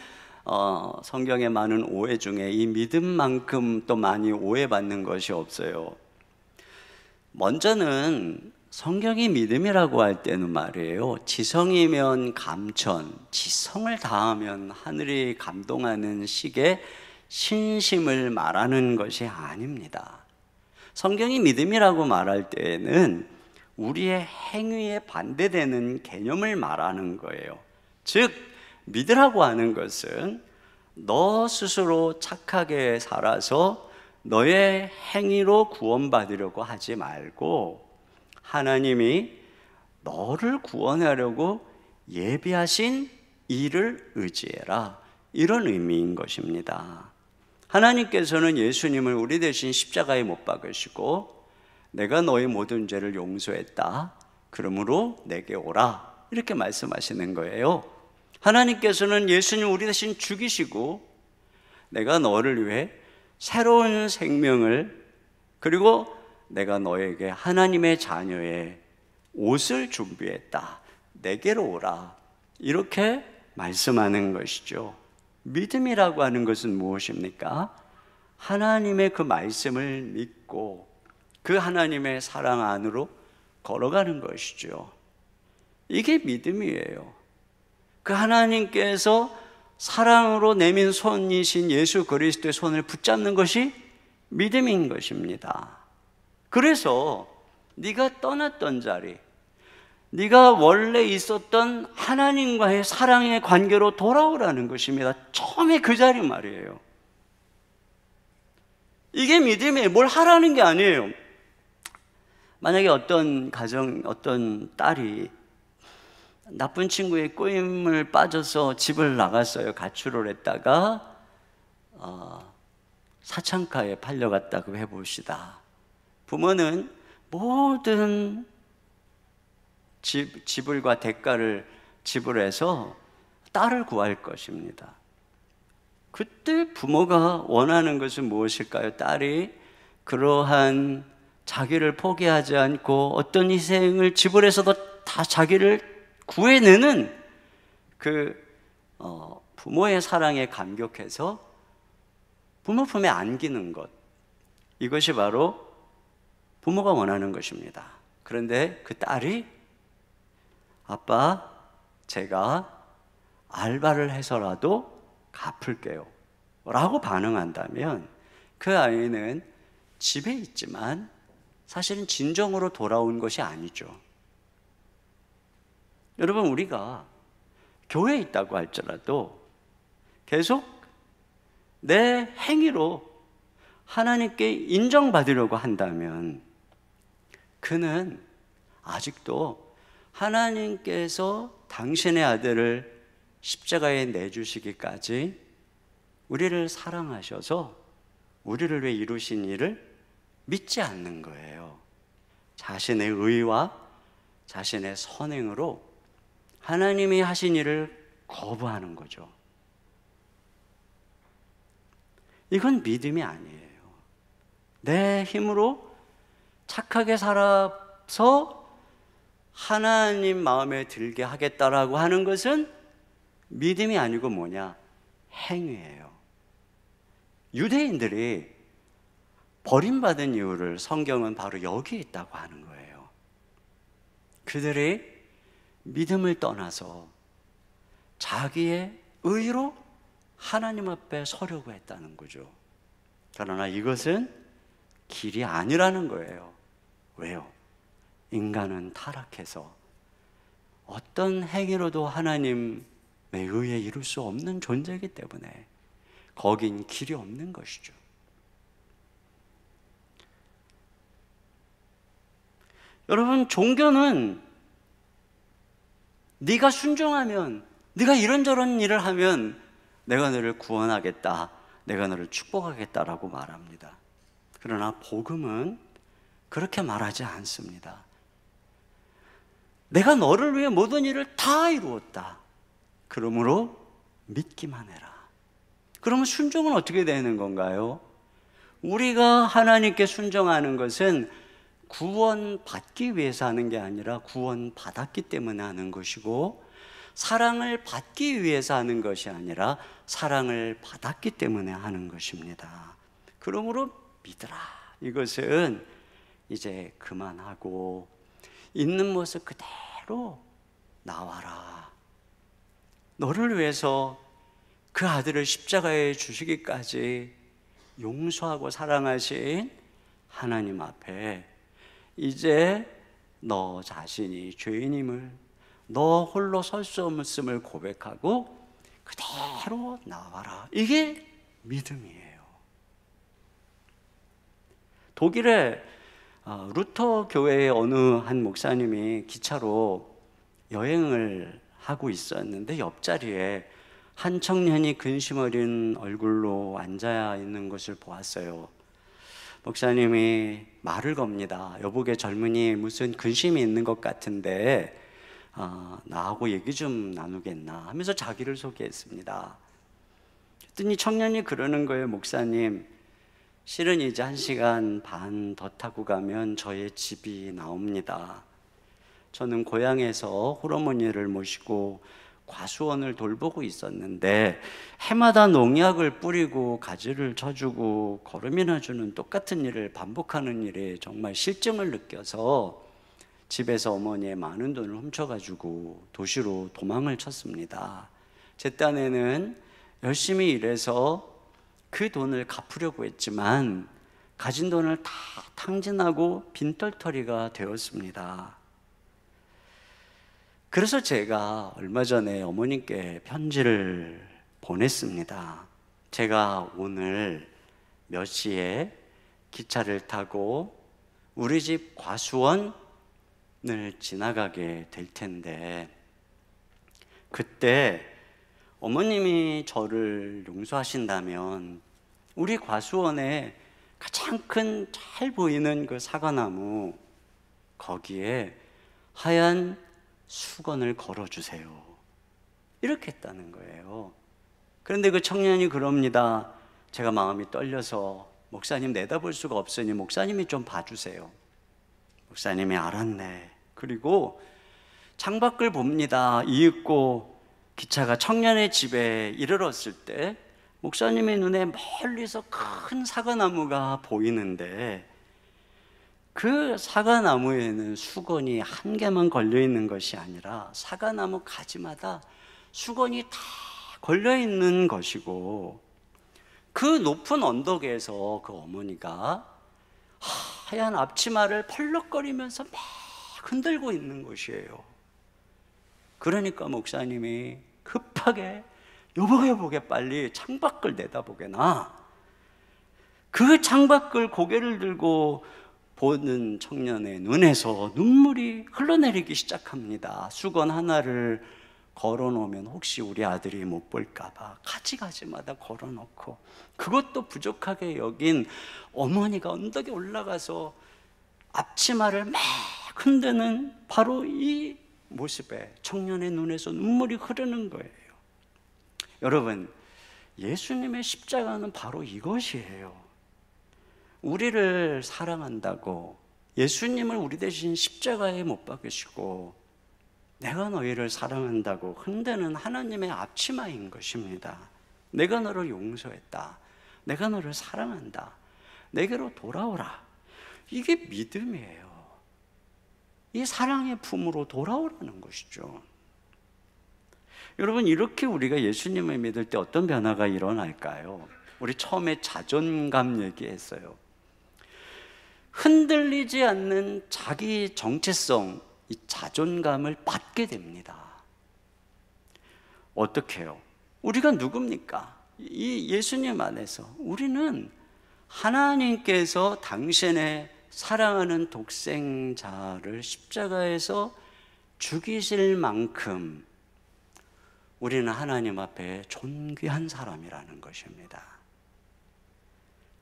성경의 많은 오해 중에 이 믿음만큼 또 많이 오해받는 것이 없어요. 먼저는 성경이 믿음이라고 할 때는 말이에요, 지성이면 감천, 지성을 다하면 하늘이 감동하는 식의 신심을 말하는 것이 아닙니다. 성경이 믿음이라고 말할 때에는 우리의 행위에 반대되는 개념을 말하는 거예요. 즉, 믿으라고 하는 것은 너 스스로 착하게 살아서 너의 행위로 구원받으려고 하지 말고 하나님이 너를 구원하려고 예비하신 일을 의지해라, 이런 의미인 것입니다. 하나님께서는 예수님을 우리 대신 십자가에 못 박으시고 내가 너의 모든 죄를 용서했다. 그러므로 내게 오라. 이렇게 말씀하시는 거예요. 하나님께서는 예수님 우리 대신 죽이시고 내가 너를 위해 새로운 생명을, 그리고 내가 너에게 하나님의 자녀의 옷을 준비했다. 내게로 오라. 이렇게 말씀하는 것이죠. 믿음이라고 하는 것은 무엇입니까? 하나님의 그 말씀을 믿고 그 하나님의 사랑 안으로 걸어가는 것이죠. 이게 믿음이에요. 그 하나님께서 사랑으로 내민 손이신 예수 그리스도의 손을 붙잡는 것이 믿음인 것입니다. 그래서 네가 떠났던 자리, 네가 원래 있었던 하나님과의 사랑의 관계로 돌아오라는 것입니다. 처음에 그 자리 말이에요. 이게 믿음이에요. 뭘 하라는 게 아니에요. 만약에 어떤 가정, 어떤 딸이 나쁜 친구의 꼬임을 빠져서 집을 나갔어요. 가출을 했다가 사창가에 팔려갔다고 해봅시다. 부모는 모든 지불과 대가를 지불해서 딸을 구할 것입니다. 그때 부모가 원하는 것은 무엇일까요? 딸이 그러한 자기를 포기하지 않고 어떤 희생을 지불해서도 다 자기를 구해내는 그 부모의 사랑에 감격해서 부모 품에 안기는 것, 이것이 바로 부모가 원하는 것입니다. 그런데 그 딸이 아빠, 제가 알바를 해서라도 갚을게요 라고 반응한다면 그 아이는 집에 있지만 사실은 진정으로 돌아온 것이 아니죠. 여러분, 우리가 교회에 있다고 할지라도 계속 내 행위로 하나님께 인정받으려고 한다면 그는 아직도 하나님께서 당신의 아들을 십자가에 내주시기까지 우리를 사랑하셔서 우리를 위해 이루신 일을 믿지 않는 거예요. 자신의 의와 자신의 선행으로 하나님이 하신 일을 거부하는 거죠. 이건 믿음이 아니에요. 내 힘으로 착하게 살아서 하나님 마음에 들게 하겠다라고 하는 것은 믿음이 아니고 뭐냐? 행위예요. 유대인들이 버림받은 이유를 성경은 바로 여기에 있다고 하는 거예요. 그들이 믿음을 떠나서 자기의 의로 하나님 앞에 서려고 했다는 거죠. 그러나 이것은 길이 아니라는 거예요. 왜요? 인간은 타락해서 어떤 행위로도 하나님의 의에 이룰 수 없는 존재이기 때문에 거긴 길이 없는 것이죠. 여러분, 종교는 네가 순종하면, 네가 이런저런 일을 하면 내가 너를 구원하겠다, 내가 너를 축복하겠다라고 말합니다. 그러나 복음은 그렇게 말하지 않습니다. 내가 너를 위해 모든 일을 다 이루었다. 그러므로 믿기만 해라. 그러면 순종은 어떻게 되는 건가요? 우리가 하나님께 순종하는 것은 구원받기 위해서 하는 게 아니라 구원받았기 때문에 하는 것이고, 사랑을 받기 위해서 하는 것이 아니라 사랑을 받았기 때문에 하는 것입니다. 그러므로 믿으라. 이것은 이제 그만하고 있는 모습 그대로 나와라. 너를 위해서 그 아들을 십자가에 주시기까지 용서하고 사랑하신 하나님 앞에 이제 너 자신이 죄인임을, 너 홀로 설 수 없음을 고백하고 그대로 나와라. 이게 믿음이에요. 독일의 루터 교회의 어느 한 목사님이 기차로 여행을 하고 있었는데 옆자리에 한 청년이 근심 어린 얼굴로 앉아 있는 것을 보았어요. 목사님이 말을 겁니다. 여보게 젊은이 무슨 근심이 있는 것 같은데 나하고 얘기 좀 나누겠나 하면서 자기를 소개했습니다. 그랬더니 청년이 그러는 거예요. 목사님, 실은 이제 1시간 반 더 타고 가면 저의 집이 나옵니다. 저는 고향에서 홀어머니를 모시고 과수원을 돌보고 있었는데 해마다 농약을 뿌리고 가지를 쳐주고 거름이나 주는 똑같은 일을 반복하는 일에 정말 실증을 느껴서 집에서 어머니의 많은 돈을 훔쳐가지고 도시로 도망을 쳤습니다. 제 딴에는 열심히 일해서 그 돈을 갚으려고 했지만 가진 돈을 다 탕진하고 빈털터리가 되었습니다. 그래서 제가 얼마 전에 어머님께 편지를 보냈습니다. 제가 오늘 몇 시에 기차를 타고 우리 집 과수원을 지나가게 될 텐데 그때 어머님이 저를 용서하신다면 우리 과수원에 가장 큰 잘 보이는 그 사과나무 거기에 하얀 수건을 걸어주세요. 이렇게 했다는 거예요. 그런데 그 청년이 그럽니다. 제가 마음이 떨려서 목사님 내다볼 수가 없으니 목사님이 좀 봐주세요. 목사님이 알았네. 그리고 창밖을 봅니다. 이윽고 기차가 청년의 집에 이르렀을 때 목사님의 눈에 멀리서 큰 사과나무가 보이는데 그 사과나무에는 수건이 한 개만 걸려있는 것이 아니라 사과나무 가지마다 수건이 다 걸려있는 것이고 그 높은 언덕에서 그 어머니가 하얀 앞치마를 펄럭거리면서 막 흔들고 있는 것이에요. 그러니까 목사님이 급하게 여보게 빨리 창밖을 내다보게나. 그 창밖을 고개를 들고 보는 청년의 눈에서 눈물이 흘러내리기 시작합니다. 수건 하나를 걸어놓으면 혹시 우리 아들이 못 볼까봐 가지가지마다 걸어놓고 그것도 부족하게 여긴 어머니가 언덕에 올라가서 앞치마를 막 흔드는 바로 이 모습에 청년의 눈에서 눈물이 흐르는 거예요. 여러분, 예수님의 십자가는 바로 이것이에요. 우리를 사랑한다고 예수님을 우리 대신 십자가에 못 박으시고 내가 너희를 사랑한다고 흔드는 하나님의 앞치마인 것입니다. 내가 너를 용서했다. 내가 너를 사랑한다. 내게로 돌아오라. 이게 믿음이에요. 이 사랑의 품으로 돌아오라는 것이죠. 여러분, 이렇게 우리가 예수님을 믿을 때 어떤 변화가 일어날까요? 우리 처음에 자존감 얘기했어요. 흔들리지 않는 자기 정체성, 이 자존감을 받게 됩니다. 어떻게 해요? 우리가 누굽니까? 이 예수님 안에서 우리는 하나님께서 당신의 사랑하는 독생자를 십자가에서 죽이실 만큼 우리는 하나님 앞에 존귀한 사람이라는 것입니다.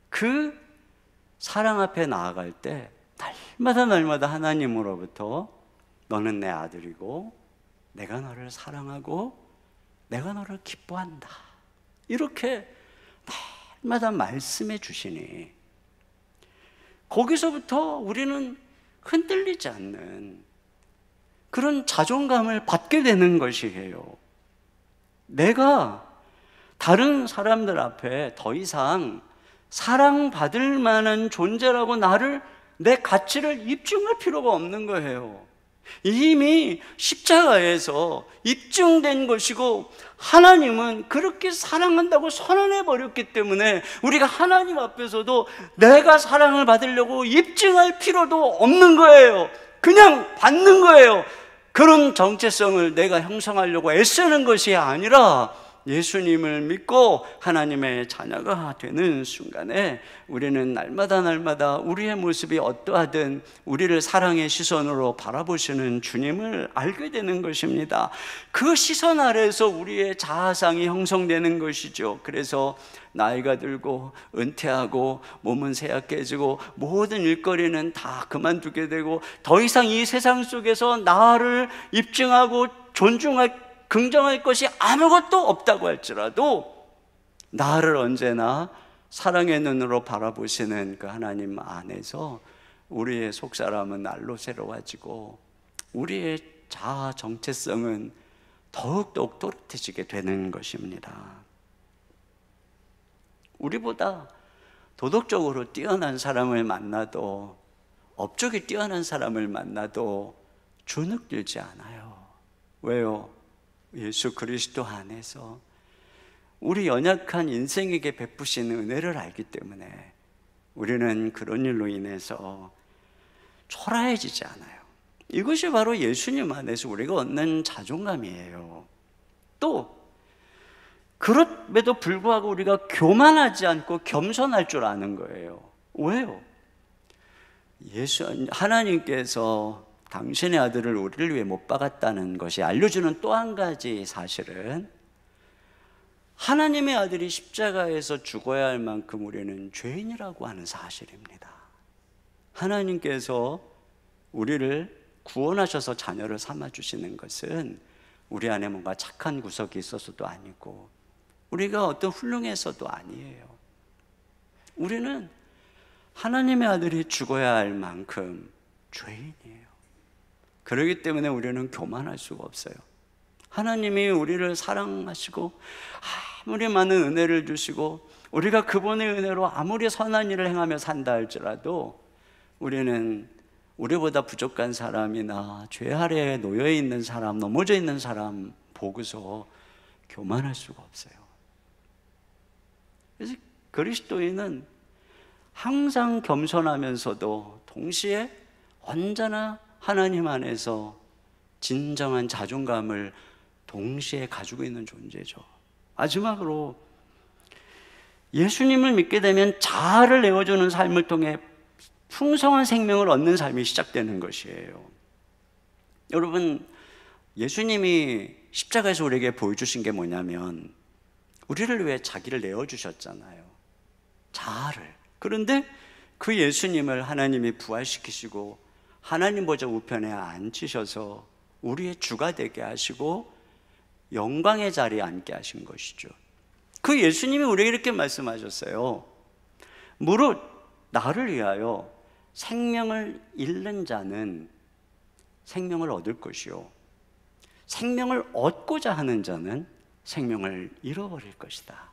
그 사랑 앞에 나아갈 때 날마다 하나님으로부터 너는 내 아들이고 내가 너를 사랑하고 내가 너를 기뻐한다. 이렇게 날마다 말씀해 주시니 거기서부터 우리는 흔들리지 않는 그런 자존감을 받게 되는 것이에요. 내가 다른 사람들 앞에 더 이상 사랑받을 만한 존재라고 내 가치를 입증할 필요가 없는 거예요. 이미 십자가에서 입증된 것이고 하나님은 그렇게 사랑한다고 선언해 버렸기 때문에 우리가 하나님 앞에서도 내가 사랑을 받으려고 입증할 필요도 없는 거예요. 그냥 받는 거예요. 그런 정체성을 내가 형성하려고 애쓰는 것이 아니라 예수님을 믿고 하나님의 자녀가 되는 순간에 우리는 날마다 우리의 모습이 어떠하든 우리를 사랑의 시선으로 바라보시는 주님을 알게 되는 것입니다. 그 시선 아래에서 우리의 자아상이 형성되는 것이죠. 그래서 나이가 들고 은퇴하고 몸은 쇠약해지고 모든 일거리는 다 그만두게 되고 더 이상 이 세상 속에서 나를 입증하고 긍정할 것이 아무것도 없다고 할지라도 나를 언제나 사랑의 눈으로 바라보시는 그 하나님 안에서 우리의 속사람은 날로 새로워지고 우리의 자아 정체성은 더욱더욱 또렷해지게 되는 것입니다. 우리보다 도덕적으로 뛰어난 사람을 만나도, 업적이 뛰어난 사람을 만나도 주눅들지 않아요. 왜요? 예수 그리스도 안에서 우리 연약한 인생에게 베푸신 은혜를 알기 때문에 우리는 그런 일로 인해서 초라해지지 않아요. 이것이 바로 예수님 안에서 우리가 얻는 자존감이에요. 또 그럼에도 불구하고 우리가 교만하지 않고 겸손할 줄 아는 거예요. 왜요? 하나님께서 당신의 아들을 우리를 위해 못 박았다는 것이 알려주는 또 한 가지 사실은 하나님의 아들이 십자가에서 죽어야 할 만큼 우리는 죄인이라고 하는 사실입니다. 하나님께서 우리를 구원하셔서 자녀를 삼아주시는 것은 우리 안에 뭔가 착한 구석이 있어서도 아니고 우리가 어떤 훌륭해서도 아니에요. 우리는 하나님의 아들이 죽어야 할 만큼 죄인이에요. 그렇기 때문에 우리는 교만할 수가 없어요. 하나님이 우리를 사랑하시고 아무리 많은 은혜를 주시고 우리가 그분의 은혜로 아무리 선한 일을 행하며 산다 할지라도 우리는 우리보다 부족한 사람이나 죄 아래에 놓여 있는 사람, 넘어져 있는 사람 보고서 교만할 수가 없어요. 그래서 그리스도인은 항상 겸손하면서도 동시에 언제나 하나님 안에서 진정한 자존감을 동시에 가지고 있는 존재죠. 마지막으로 예수님을 믿게 되면 자아를 내어주는 삶을 통해 풍성한 생명을 얻는 삶이 시작되는 것이에요. 여러분, 예수님이 십자가에서 우리에게 보여주신 게 뭐냐면 우리를 위해 자기를 내어주셨잖아요. 자아를. 그런데 그 예수님을 하나님이 부활시키시고 하나님 보좌 우편에 앉히셔서 우리의 주가 되게 하시고 영광의 자리에 앉게 하신 것이죠. 그 예수님이 우리에게 이렇게 말씀하셨어요. 무릇 나를 위하여 생명을 잃는 자는 생명을 얻을 것이요 생명을 얻고자 하는 자는 생명을 잃어버릴 것이다.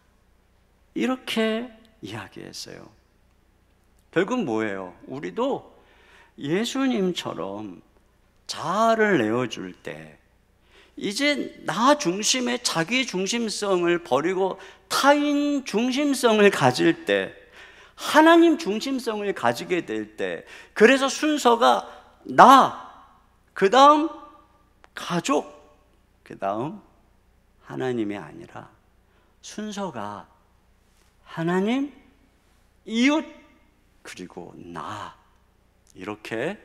이렇게 이야기했어요. 결국 뭐예요? 우리도 예수님처럼 자아를 내어줄 때 이제 나 중심의 자기 중심성을 버리고 타인 중심성을 가질 때, 하나님 중심성을 가지게 될 때, 그래서 순서가 나, 그 다음 가족, 그 다음 하나님이 아니라 순서가 하나님, 이웃, 그리고 나, 이렇게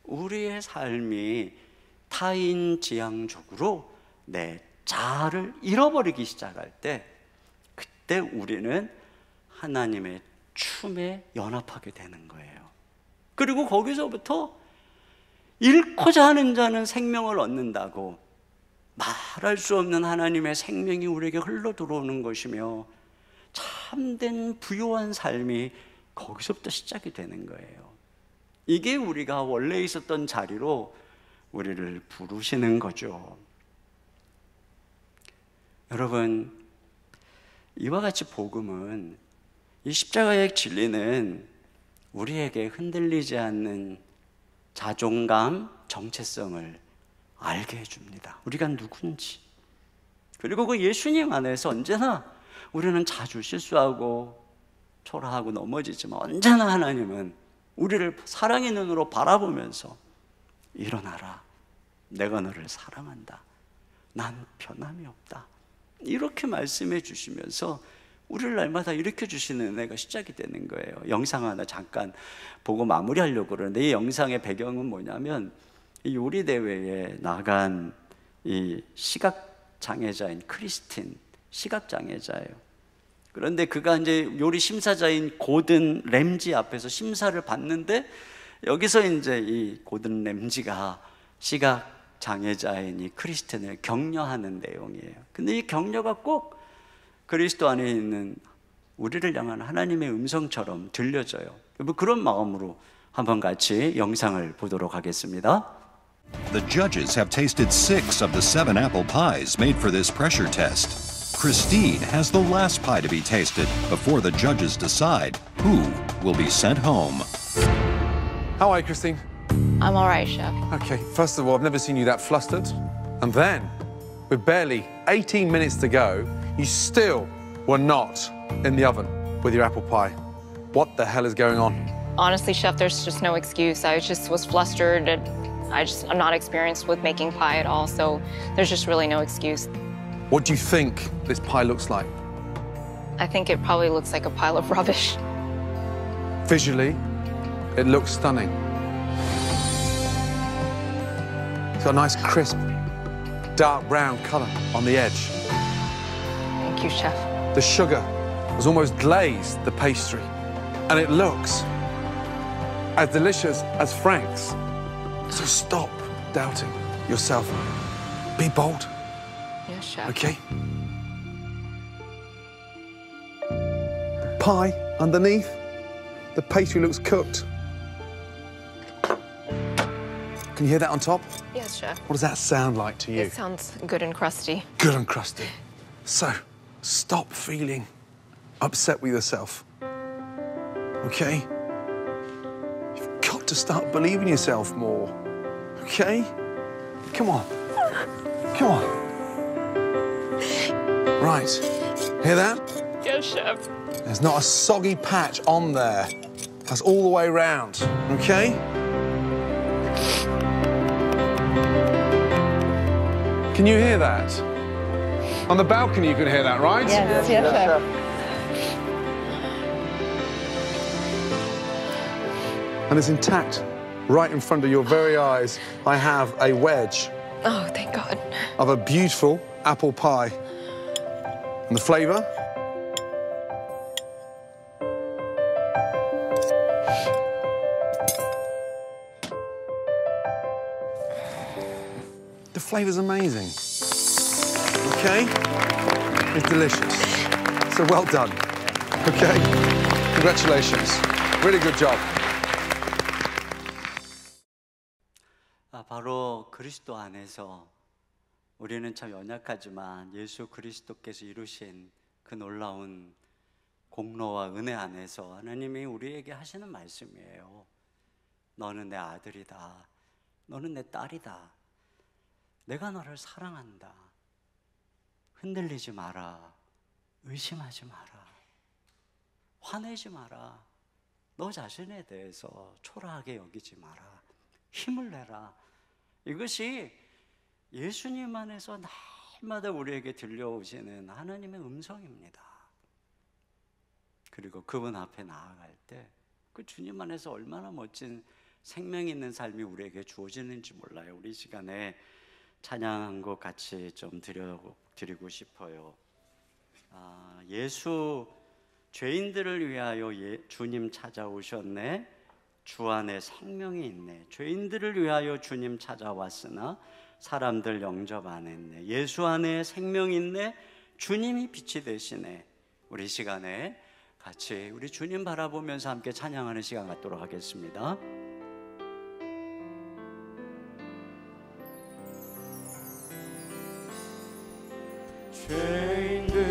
우리의 삶이 타인지향적으로 내 자아를 잃어버리기 시작할 때, 그때 우리는 하나님의 춤에 연합하게 되는 거예요. 그리고 거기서부터 잃고자 하는 자는 생명을 얻는다고 말할 수 없는 하나님의 생명이 우리에게 흘러 들어오는 것이며 참된 부요한 삶이 거기서부터 시작이 되는 거예요. 이게 우리가 원래 있었던 자리로 우리를 부르시는 거죠. 여러분, 이와 같이 복음은, 이 십자가의 진리는 우리에게 흔들리지 않는 자존감, 정체성을 알게 해줍니다. 우리가 누군지. 그리고 그 예수님 안에서 언제나 우리는 자주 실수하고 초라하고 넘어지지만 언제나 하나님은 우리를 사랑의 눈으로 바라보면서 일어나라. 내가 너를 사랑한다. 난 변함이 없다. 이렇게 말씀해 주시면서 우리를 날마다 일으켜 주시는 은혜가 시작이 되는 거예요. 영상 하나 잠깐 보고 마무리하려고 그러는데, 이 영상의 배경은 뭐냐면 이 요리 대회에 나간 이 시각 장애자인 크리스틴, 시각 장애자예요. 그런데 그가 이제 요리 심사자인 고든 램지 앞에서 심사를 받는데, 여기서 이제 이 고든 램지가 시각 장애자인 이 크리스틴을 격려하는 내용이에요. 근데 이 격려가 꼭 그리스도 안에 있는 우리를 향한 하나님의 음성처럼 들려져요. 그런 마음으로 한번 같이 영상을 보도록 하겠습니다. The judges have tasted 6 of the 7 apple pies made for this pressure test. Christine has the last pie to be tasted before the judges decide who will be sent home. How are you, Christine? I'm all right, Chef. Okay, first of all, I've never seen you that flustered. And then, with barely 18 minutes to go, you still were not in the oven with your apple pie. What the hell is going on? Honestly, Chef, there's just no excuse. I just was flustered. And I'm not experienced with making pie at all, so there's just really no excuse. What do you think this pie looks like? I think it probably looks like a pile of rubbish. Visually, it looks stunning. It's got a nice crisp, dark brown colour on the edge. Thank you, Chef. The sugar has almost glazed the pastry, and it looks as delicious as Frank's. So stop doubting yourself. Be bold. Yes, Chef. Okay? The pie underneath, the pastry looks cooked. Can you hear that on top? Yes, Chef. What does that sound like to you? It sounds good and crusty. Good and crusty. So, stop feeling upset with yourself. Okay? You've got to start believing yourself more. Okay? Come on. Come on. Right. Hear that? Yes, Chef. There's not a soggy patch on there. That's all the way round. Okay? Can you hear that? On the balcony you can hear that, right? Yes, yes, Chef. And it's intact. Right in front of your very eyes, I have a wedge Oh, thank God. of a beautiful apple pie. And the flavour? The flavour's amazing. Okay? It's delicious. So well done. Okay? Congratulations. Really good job. 바로 그리스도 안에서 우리는 참 연약하지만 예수 그리스도께서 이루신 그 놀라운 공로와 은혜 안에서 하나님이 우리에게 하시는 말씀이에요. 너는 내 아들이다. 너는 내 딸이다. 내가 너를 사랑한다. 흔들리지 마라. 의심하지 마라. 화내지 마라. 너 자신에 대해서 초라하게 여기지 마라. 힘을 내라. 이것이 예수님 안에서 날마다 우리에게 들려오시는 하나님의 음성입니다. 그리고 그분 앞에 나아갈 때 그 주님 안에서 얼마나 멋진 생명 있는 삶이 우리에게 주어지는지 몰라요. 우리 시간에 찬양한 것 같이 좀 드리고 싶어요. 예수 죄인들을 위하여 주님 찾아오셨네. 주 안에 생명이 있네. 죄인들을 위하여 주님 찾아왔으나 사람들 영접 안 했네. 예수 안에 생명이 있네. 주님이 빛이 되시네. 우리 시간에 같이 우리 주님 바라보면서 함께 찬양하는 시간 갖도록 하겠습니다.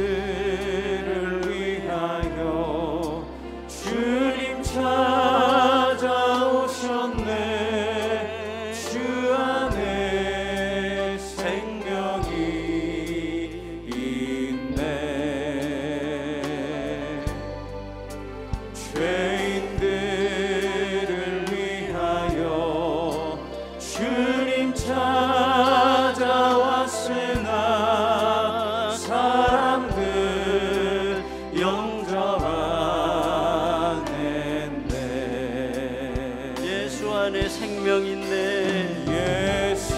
죄인들을 위하여 주님 찾아오셨네. 주 안에 생명이 있네. 죄인들을 위하여 주님 찾아왔으나 안에 생명 있네. 예수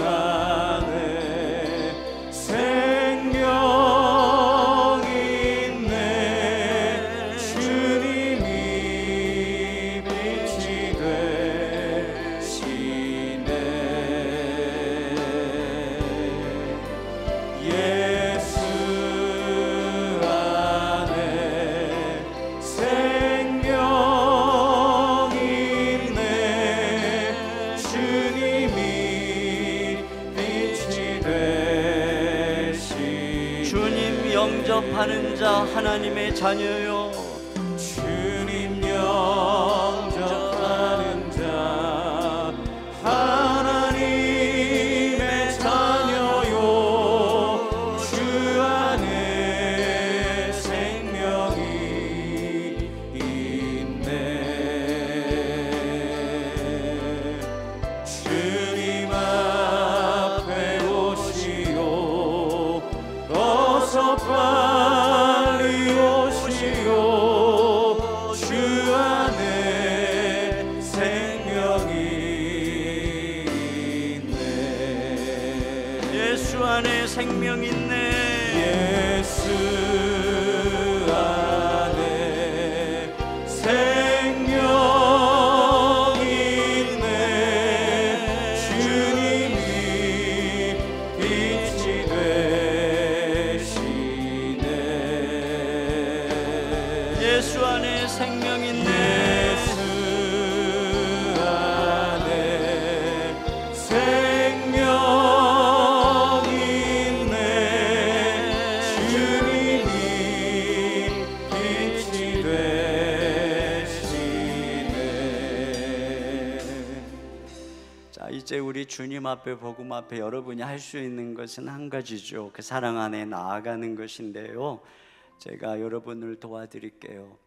안에 생명 있네. 주님이 빛이 되시네. 예수 안에 생명 있네. 주님이 빛이 되시네. 주님 영접하는 자 하나님의 자녀요. 주님 영접하는 자 하나님의 자녀요. 주 안에 생명이 있네. 주님 앞에 오시오. 어서 빨리 오시오. 주 안에 생명이 있네. 예수 안에 생명 있네. 예수 안에 생명 있네. 주님이 빛이 되시네. 예수 안에 생명 있네. 예수 안에 생명 있네. 주님이 빛이 되시네. 자, 이제 우리 주님 앞에 복음 앞에 여러분이 할 수 있는 것은 한 가지죠. 그 사랑 안에 나아가는 것인데요. 제가 여러분을 도와드릴게요.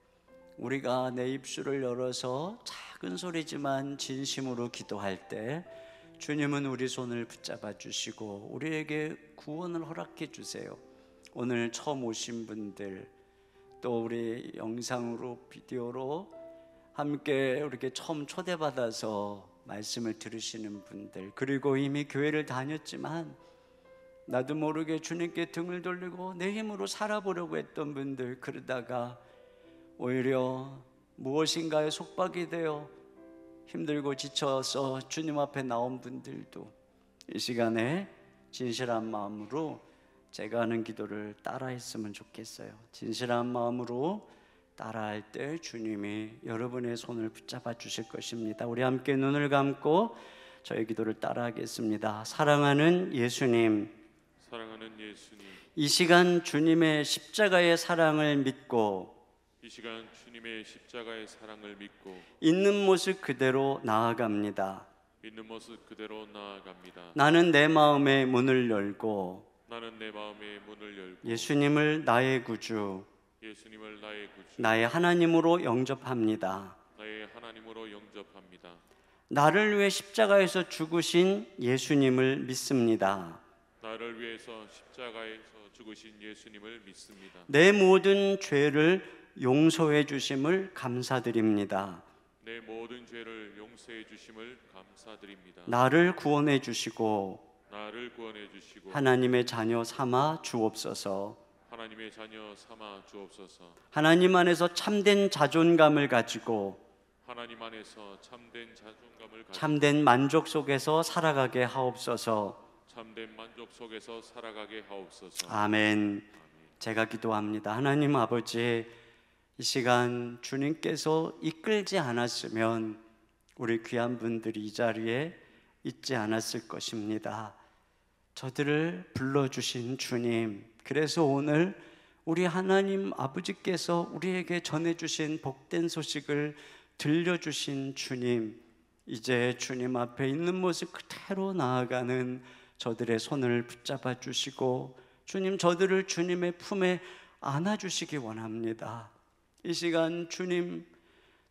우리가 내 입술을 열어서 작은 소리지만 진심으로 기도할 때 주님은 우리 손을 붙잡아 주시고 우리에게 구원을 허락해 주세요. 오늘 처음 오신 분들, 또 우리 영상으로 비디오로 함께 이렇게 처음 초대받아서 말씀을 들으시는 분들, 그리고 이미 교회를 다녔지만 나도 모르게 주님께 등을 돌리고 내 힘으로 살아보려고 했던 분들, 그러다가 오히려 무엇인가에 속박이 되어 힘들고 지쳐서 주님 앞에 나온 분들도 이 시간에 진실한 마음으로 제가 하는 기도를 따라했으면 좋겠어요. 진실한 마음으로 따라할 때 주님이 여러분의 손을 붙잡아 주실 것입니다. 우리 함께 눈을 감고 저의 기도를 따라하겠습니다. 사랑하는 예수님, 사랑하는 예수님, 이 시간 주님의 십자가의 사랑을 믿고 이 시간 주님의 십자가의 사랑을 믿고 있는 모습 그대로 나아갑니다. 있는 모습 그대로 나아갑니다. 나는 내 마음의 문을 열고 나는 내 마음의 문을 열고 예수님을 나의 구주, 예수님을 나의 구주, 나의 하나님으로 영접합니다. 나의 하나님으로 영접합니다. 나를 위해 십자가에서 죽으신 예수님을 믿습니다. 나를 위해서 십자가에서 죽으신 예수님을 믿습니다. 내 모든 죄를 용서해 주심을 감사드립니다. 내 모든 죄를 용서해 주심을 감사드립니다. 나를 구원해 주시고 나를 구원해 주시고 하나님의 자녀 삼아 주옵소서. 하나님의 자녀 삼아 주옵소서. 하나님 안에서 참된 자존감을 가지고 하나님 안에서 참된 자존감을 가지고 참된 만족 속에서 살아가게 하옵소서. 참된 만족 속에서 살아가게 하옵소서. 아멘. 제가 기도합니다. 하나님 아버지, 이 시간 주님께서 이끌지 않았으면 우리 귀한 분들이 이 자리에 있지 않았을 것입니다. 저들을 불러주신 주님, 그래서 오늘 우리 하나님 아버지께서 우리에게 전해주신 복된 소식을 들려주신 주님, 이제 주님 앞에 있는 모습 그대로 나아가는 저들의 손을 붙잡아 주시고 주님, 저들을 주님의 품에 안아주시기 원합니다. 이 시간 주님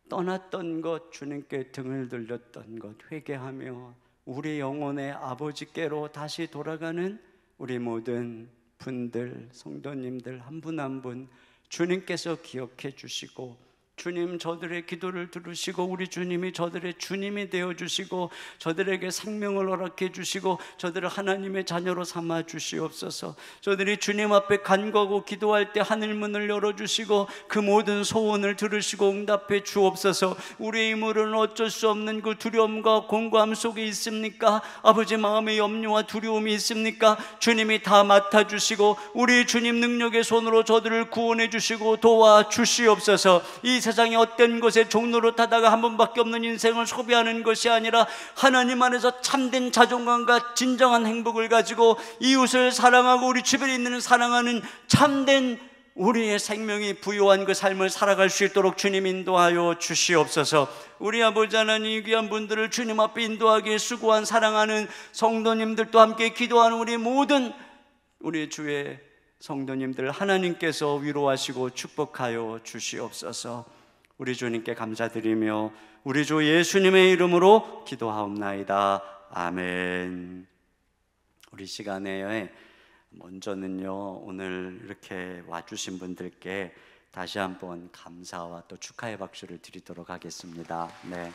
떠났던 것, 주님께 등을 돌렸던 것 회개하며 우리 영혼의 아버지께로 다시 돌아가는 우리 모든 분들, 성도님들 한 분 한 분 주님께서 기억해 주시고 주님 저들의 기도를 들으시고 우리 주님이 저들의 주님이 되어주시고 저들에게 생명을 허락해 주시고 저들을 하나님의 자녀로 삼아 주시옵소서. 저들이 주님 앞에 간구하고 기도할 때 하늘문을 열어주시고 그 모든 소원을 들으시고 응답해 주옵소서. 우리의 힘으로는 어쩔 수 없는 그 두려움과 공고함 속에 있습니까? 아버지 마음의 염려와 두려움이 있습니까? 주님이 다 맡아주시고 우리 주님 능력의 손으로 저들을 구원해 주시고 도와주시옵소서. 이 세상의 어떤 것에 종로로 타다가 한 번밖에 없는 인생을 소비하는 것이 아니라 하나님 안에서 참된 자존감과 진정한 행복을 가지고 이웃을 사랑하고 우리 주변에 있는 사랑하는 참된 우리의 생명이 부요한 그 삶을 살아갈 수 있도록 주님 인도하여 주시옵소서. 우리 아버지 하나님, 귀한 분들을 주님 앞에 인도하기에 수고한 사랑하는 성도님들도 함께 기도하는 우리 모든 우리 주의 성도님들 하나님께서 위로하시고 축복하여 주시옵소서. 우리 주님께 감사드리며 우리 주 예수님의 이름으로 기도하옵나이다. 아멘. 우리 시간에 먼저는요, 오늘 이렇게 와주신 분들께 다시 한번 감사와 또 축하의 박수를 드리도록 하겠습니다. 네.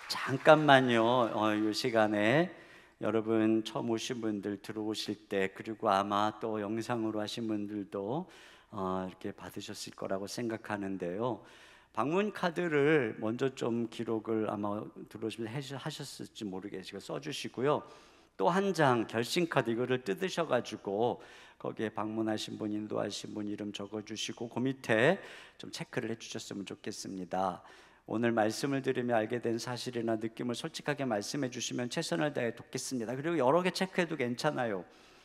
잠깐만요, 이 시간에 여러분 처음 오신 분들 들어오실 때, 그리고 아마 또 영상으로 하신 분들도 이렇게 받으셨을 거라고 생각하는데요, 방문 카드를 먼저 좀 기록을 아마 들어오시면 하셨을지 모르겠지만 써주시고요. 또 한 장 결심 카드 이거를 뜯으셔가지고 거기에 방문하신 분, 인도하신 분 이름 적어주시고 그 밑에 좀 체크를 해주셨으면 좋겠습니다. 오늘 말씀을 들으며 알게 된 사실이나 느낌을 솔직하게 말씀해 주시면 최선을 다해 돕겠습니다. 그리고 여러 개 체크해도 괜찮아요.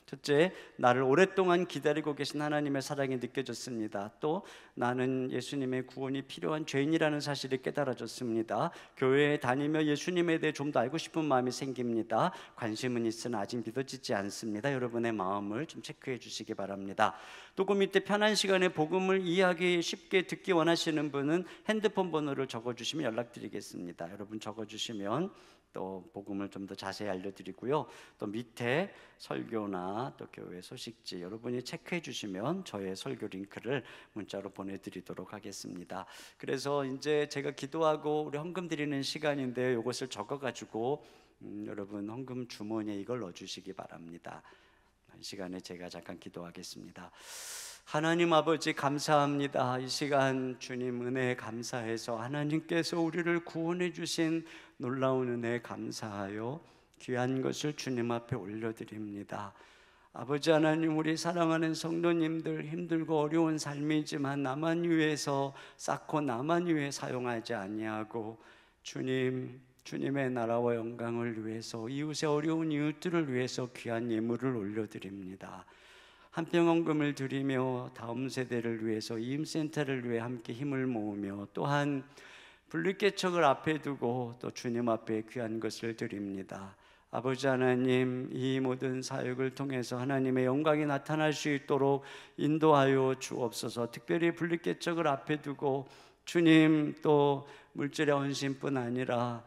첫째, 나를 오랫동안 기다리고 계신 하나님의 사랑이 느껴졌습니다. 또 나는 예수님의 구원이 필요한 죄인이라는 사실이 깨달아졌습니다. 교회에 다니며 예수님에 대해 좀 더 알고 싶은 마음이 생깁니다. 관심은 있으나 아직 믿어지지 않습니다. 여러분의 마음을 좀 체크해 주시기 바랍니다. 또 그 밑에 편한 시간에 복음을 이해하기 쉽게 듣기 원하시는 분은 핸드폰 번호를 적어주시면 연락드리겠습니다. 여러분 적어주시면 또 복음을 좀 더 자세히 알려드리고요. 또 밑에 설교나 또 교회 소식지 여러분이 체크해 주시면 저의 설교 링크를 문자로 보내드리도록 하겠습니다. 그래서 이제 제가 기도하고 우리 헌금 드리는 시간인데 이것을 적어가지고 여러분 헌금 주머니에 이걸 넣어주시기 바랍니다. 이 시간에 제가 잠깐 기도하겠습니다. 하나님 아버지 감사합니다. 이 시간 주님 은혜에 감사해서 하나님께서 우리를 구원해 주신 놀라운 은혜에 감사하여 귀한 것을 주님 앞에 올려드립니다. 아버지 하나님, 우리 사랑하는 성도님들 힘들고 어려운 삶이지만 나만 위해서 쌓고 나만 위해 사용하지 아니하고 주님의 나라와 영광을 위해서 이웃의 어려운 이웃들을 위해서 귀한 예물을 올려드립니다. 한평 헌금을 드리며 다음 세대를 위해서 이임센터를 위해 함께 힘을 모으며 또한 분리개척을 앞에 두고 또 주님 앞에 귀한 것을 드립니다. 아버지 하나님, 이 모든 사역을 통해서 하나님의 영광이 나타날 수 있도록 인도하여 주옵소서. 특별히 분리개척을 앞에 두고 주님 또 물질의 헌신뿐 아니라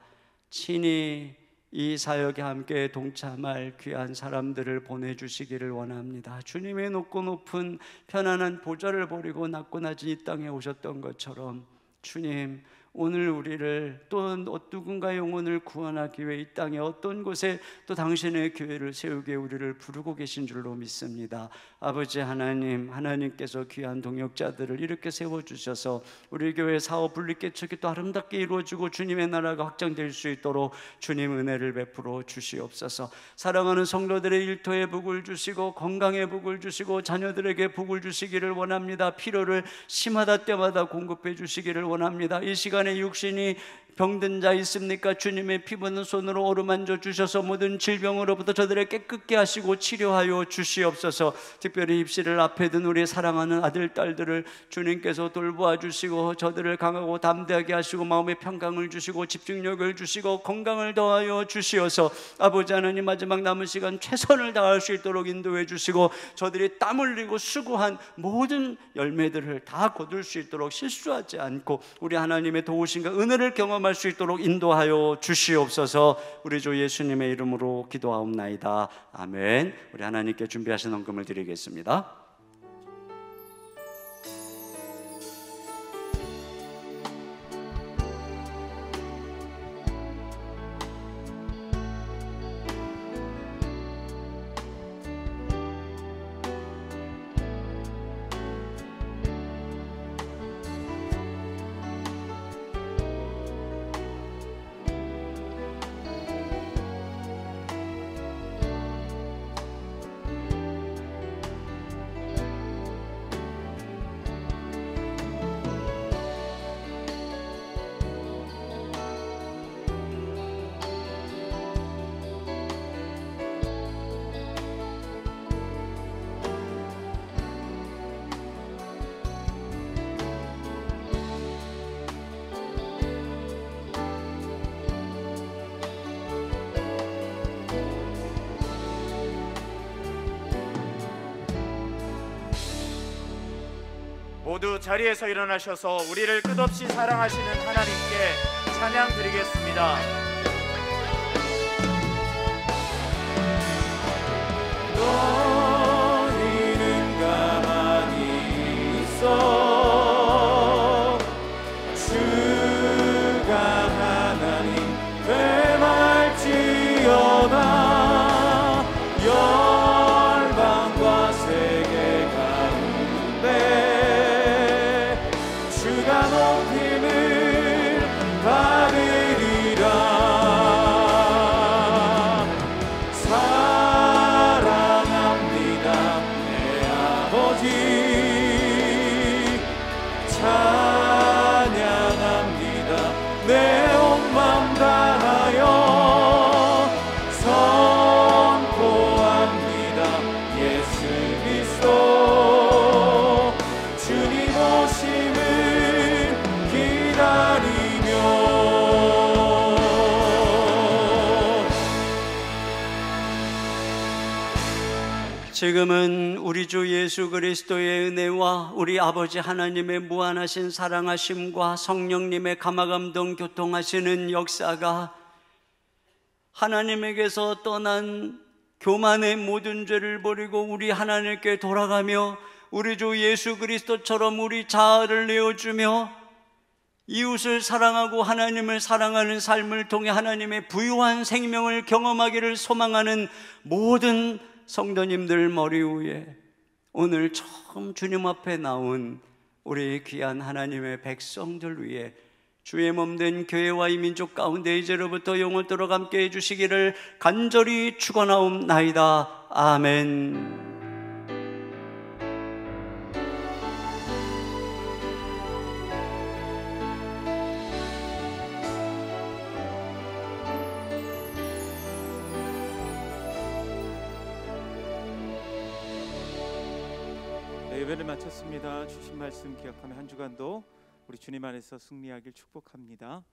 친히 이 사역에 함께 동참할 귀한 사람들을 보내주시기를 원합니다. 주님의 높고 높은 편안한 보좌를 버리고 낮고 낮은 이 땅에 오셨던 것처럼 주님, 오늘 우리를 또 누군가의 영혼을 구원하기 위해 이 땅에 어떤 곳에 또 당신의 교회를 세우게 우리를 부르고 계신 줄로 믿습니다. 아버지 하나님, 하나님께서 귀한 동역자들을 이렇게 세워주셔서 우리 교회 사업 분리개척이 또 아름답게 이루어지고 주님의 나라가 확장될 수 있도록 주님 은혜를 베풀어 주시옵소서. 사랑하는 성도들의 일터에 복을 주시고 건강에 복을 주시고 자녀들에게 복을 주시기를 원합니다. 필요를 심하다 때마다 공급해 주시기를 원합니다. 이 시간에 육신이 병든 자 있습니까? 주님의 피 묻은 손으로 어루만져 주셔서 모든 질병으로부터 저들을 깨끗게 하시고 치료하여 주시옵소서. 특별히 입시를 앞에 둔 우리 사랑하는 아들, 딸들을 주님께서 돌보아 주시고 저들을 강하고 담대하게 하시고 마음의 평강을 주시고 집중력을 주시고 건강을 더하여 주시어서 아버지 하나님, 마지막 남은 시간 최선을 다할 수 있도록 인도해 주시고 저들이 땀 흘리고 수고한 모든 열매들을 다 거둘 수 있도록 실수하지 않고 우리 하나님의 도우심과 은혜를 경험할 수 있도록 인도하여 주시옵소서. 우리 주 예수님의 이름으로 기도하옵나이다. 아멘. 우리 하나님께 준비하신 헌금을 드리겠습니다. 모두 자리에서 일어나셔서 우리를 끝없이 사랑하시는 하나님께 찬양 드리겠습니다. 너희는 가만히 있어 열방과 세계 가운데 주가 높임을 받으리라. 사랑합니다 내 아버지, 찬양합니다 내 온 맘 다하여 선포합니다 예수 그리스도 주님 오심을 기다리며. 지금은 우리 주 예수 그리스도의 은혜와 우리 아버지 하나님의 무한하신 사랑하심과 성령님의 감화감동 교통하시는 역사가 하나님에게서 떠난 교만의 모든 죄를 버리고 우리 하나님께 돌아가며 우리 주 예수 그리스도처럼 우리 자아를 내어주며 이웃을 사랑하고 하나님을 사랑하는 삶을 통해 하나님의 부유한 생명을 경험하기를 소망하는 모든 성도님들 머리 위에 오늘 처음 주님 앞에 나온 우리 귀한 하나님의 백성들 위해 주의 몸된 교회와 이 민족 가운데 이제로부터 영원토록 함께 해주시기를 간절히 축원하옵나이다. 아멘. 예배를 마쳤습니다. 주신 말씀 기억하며 한 주간도 우리 주님 안에서 승리하길 축복합니다.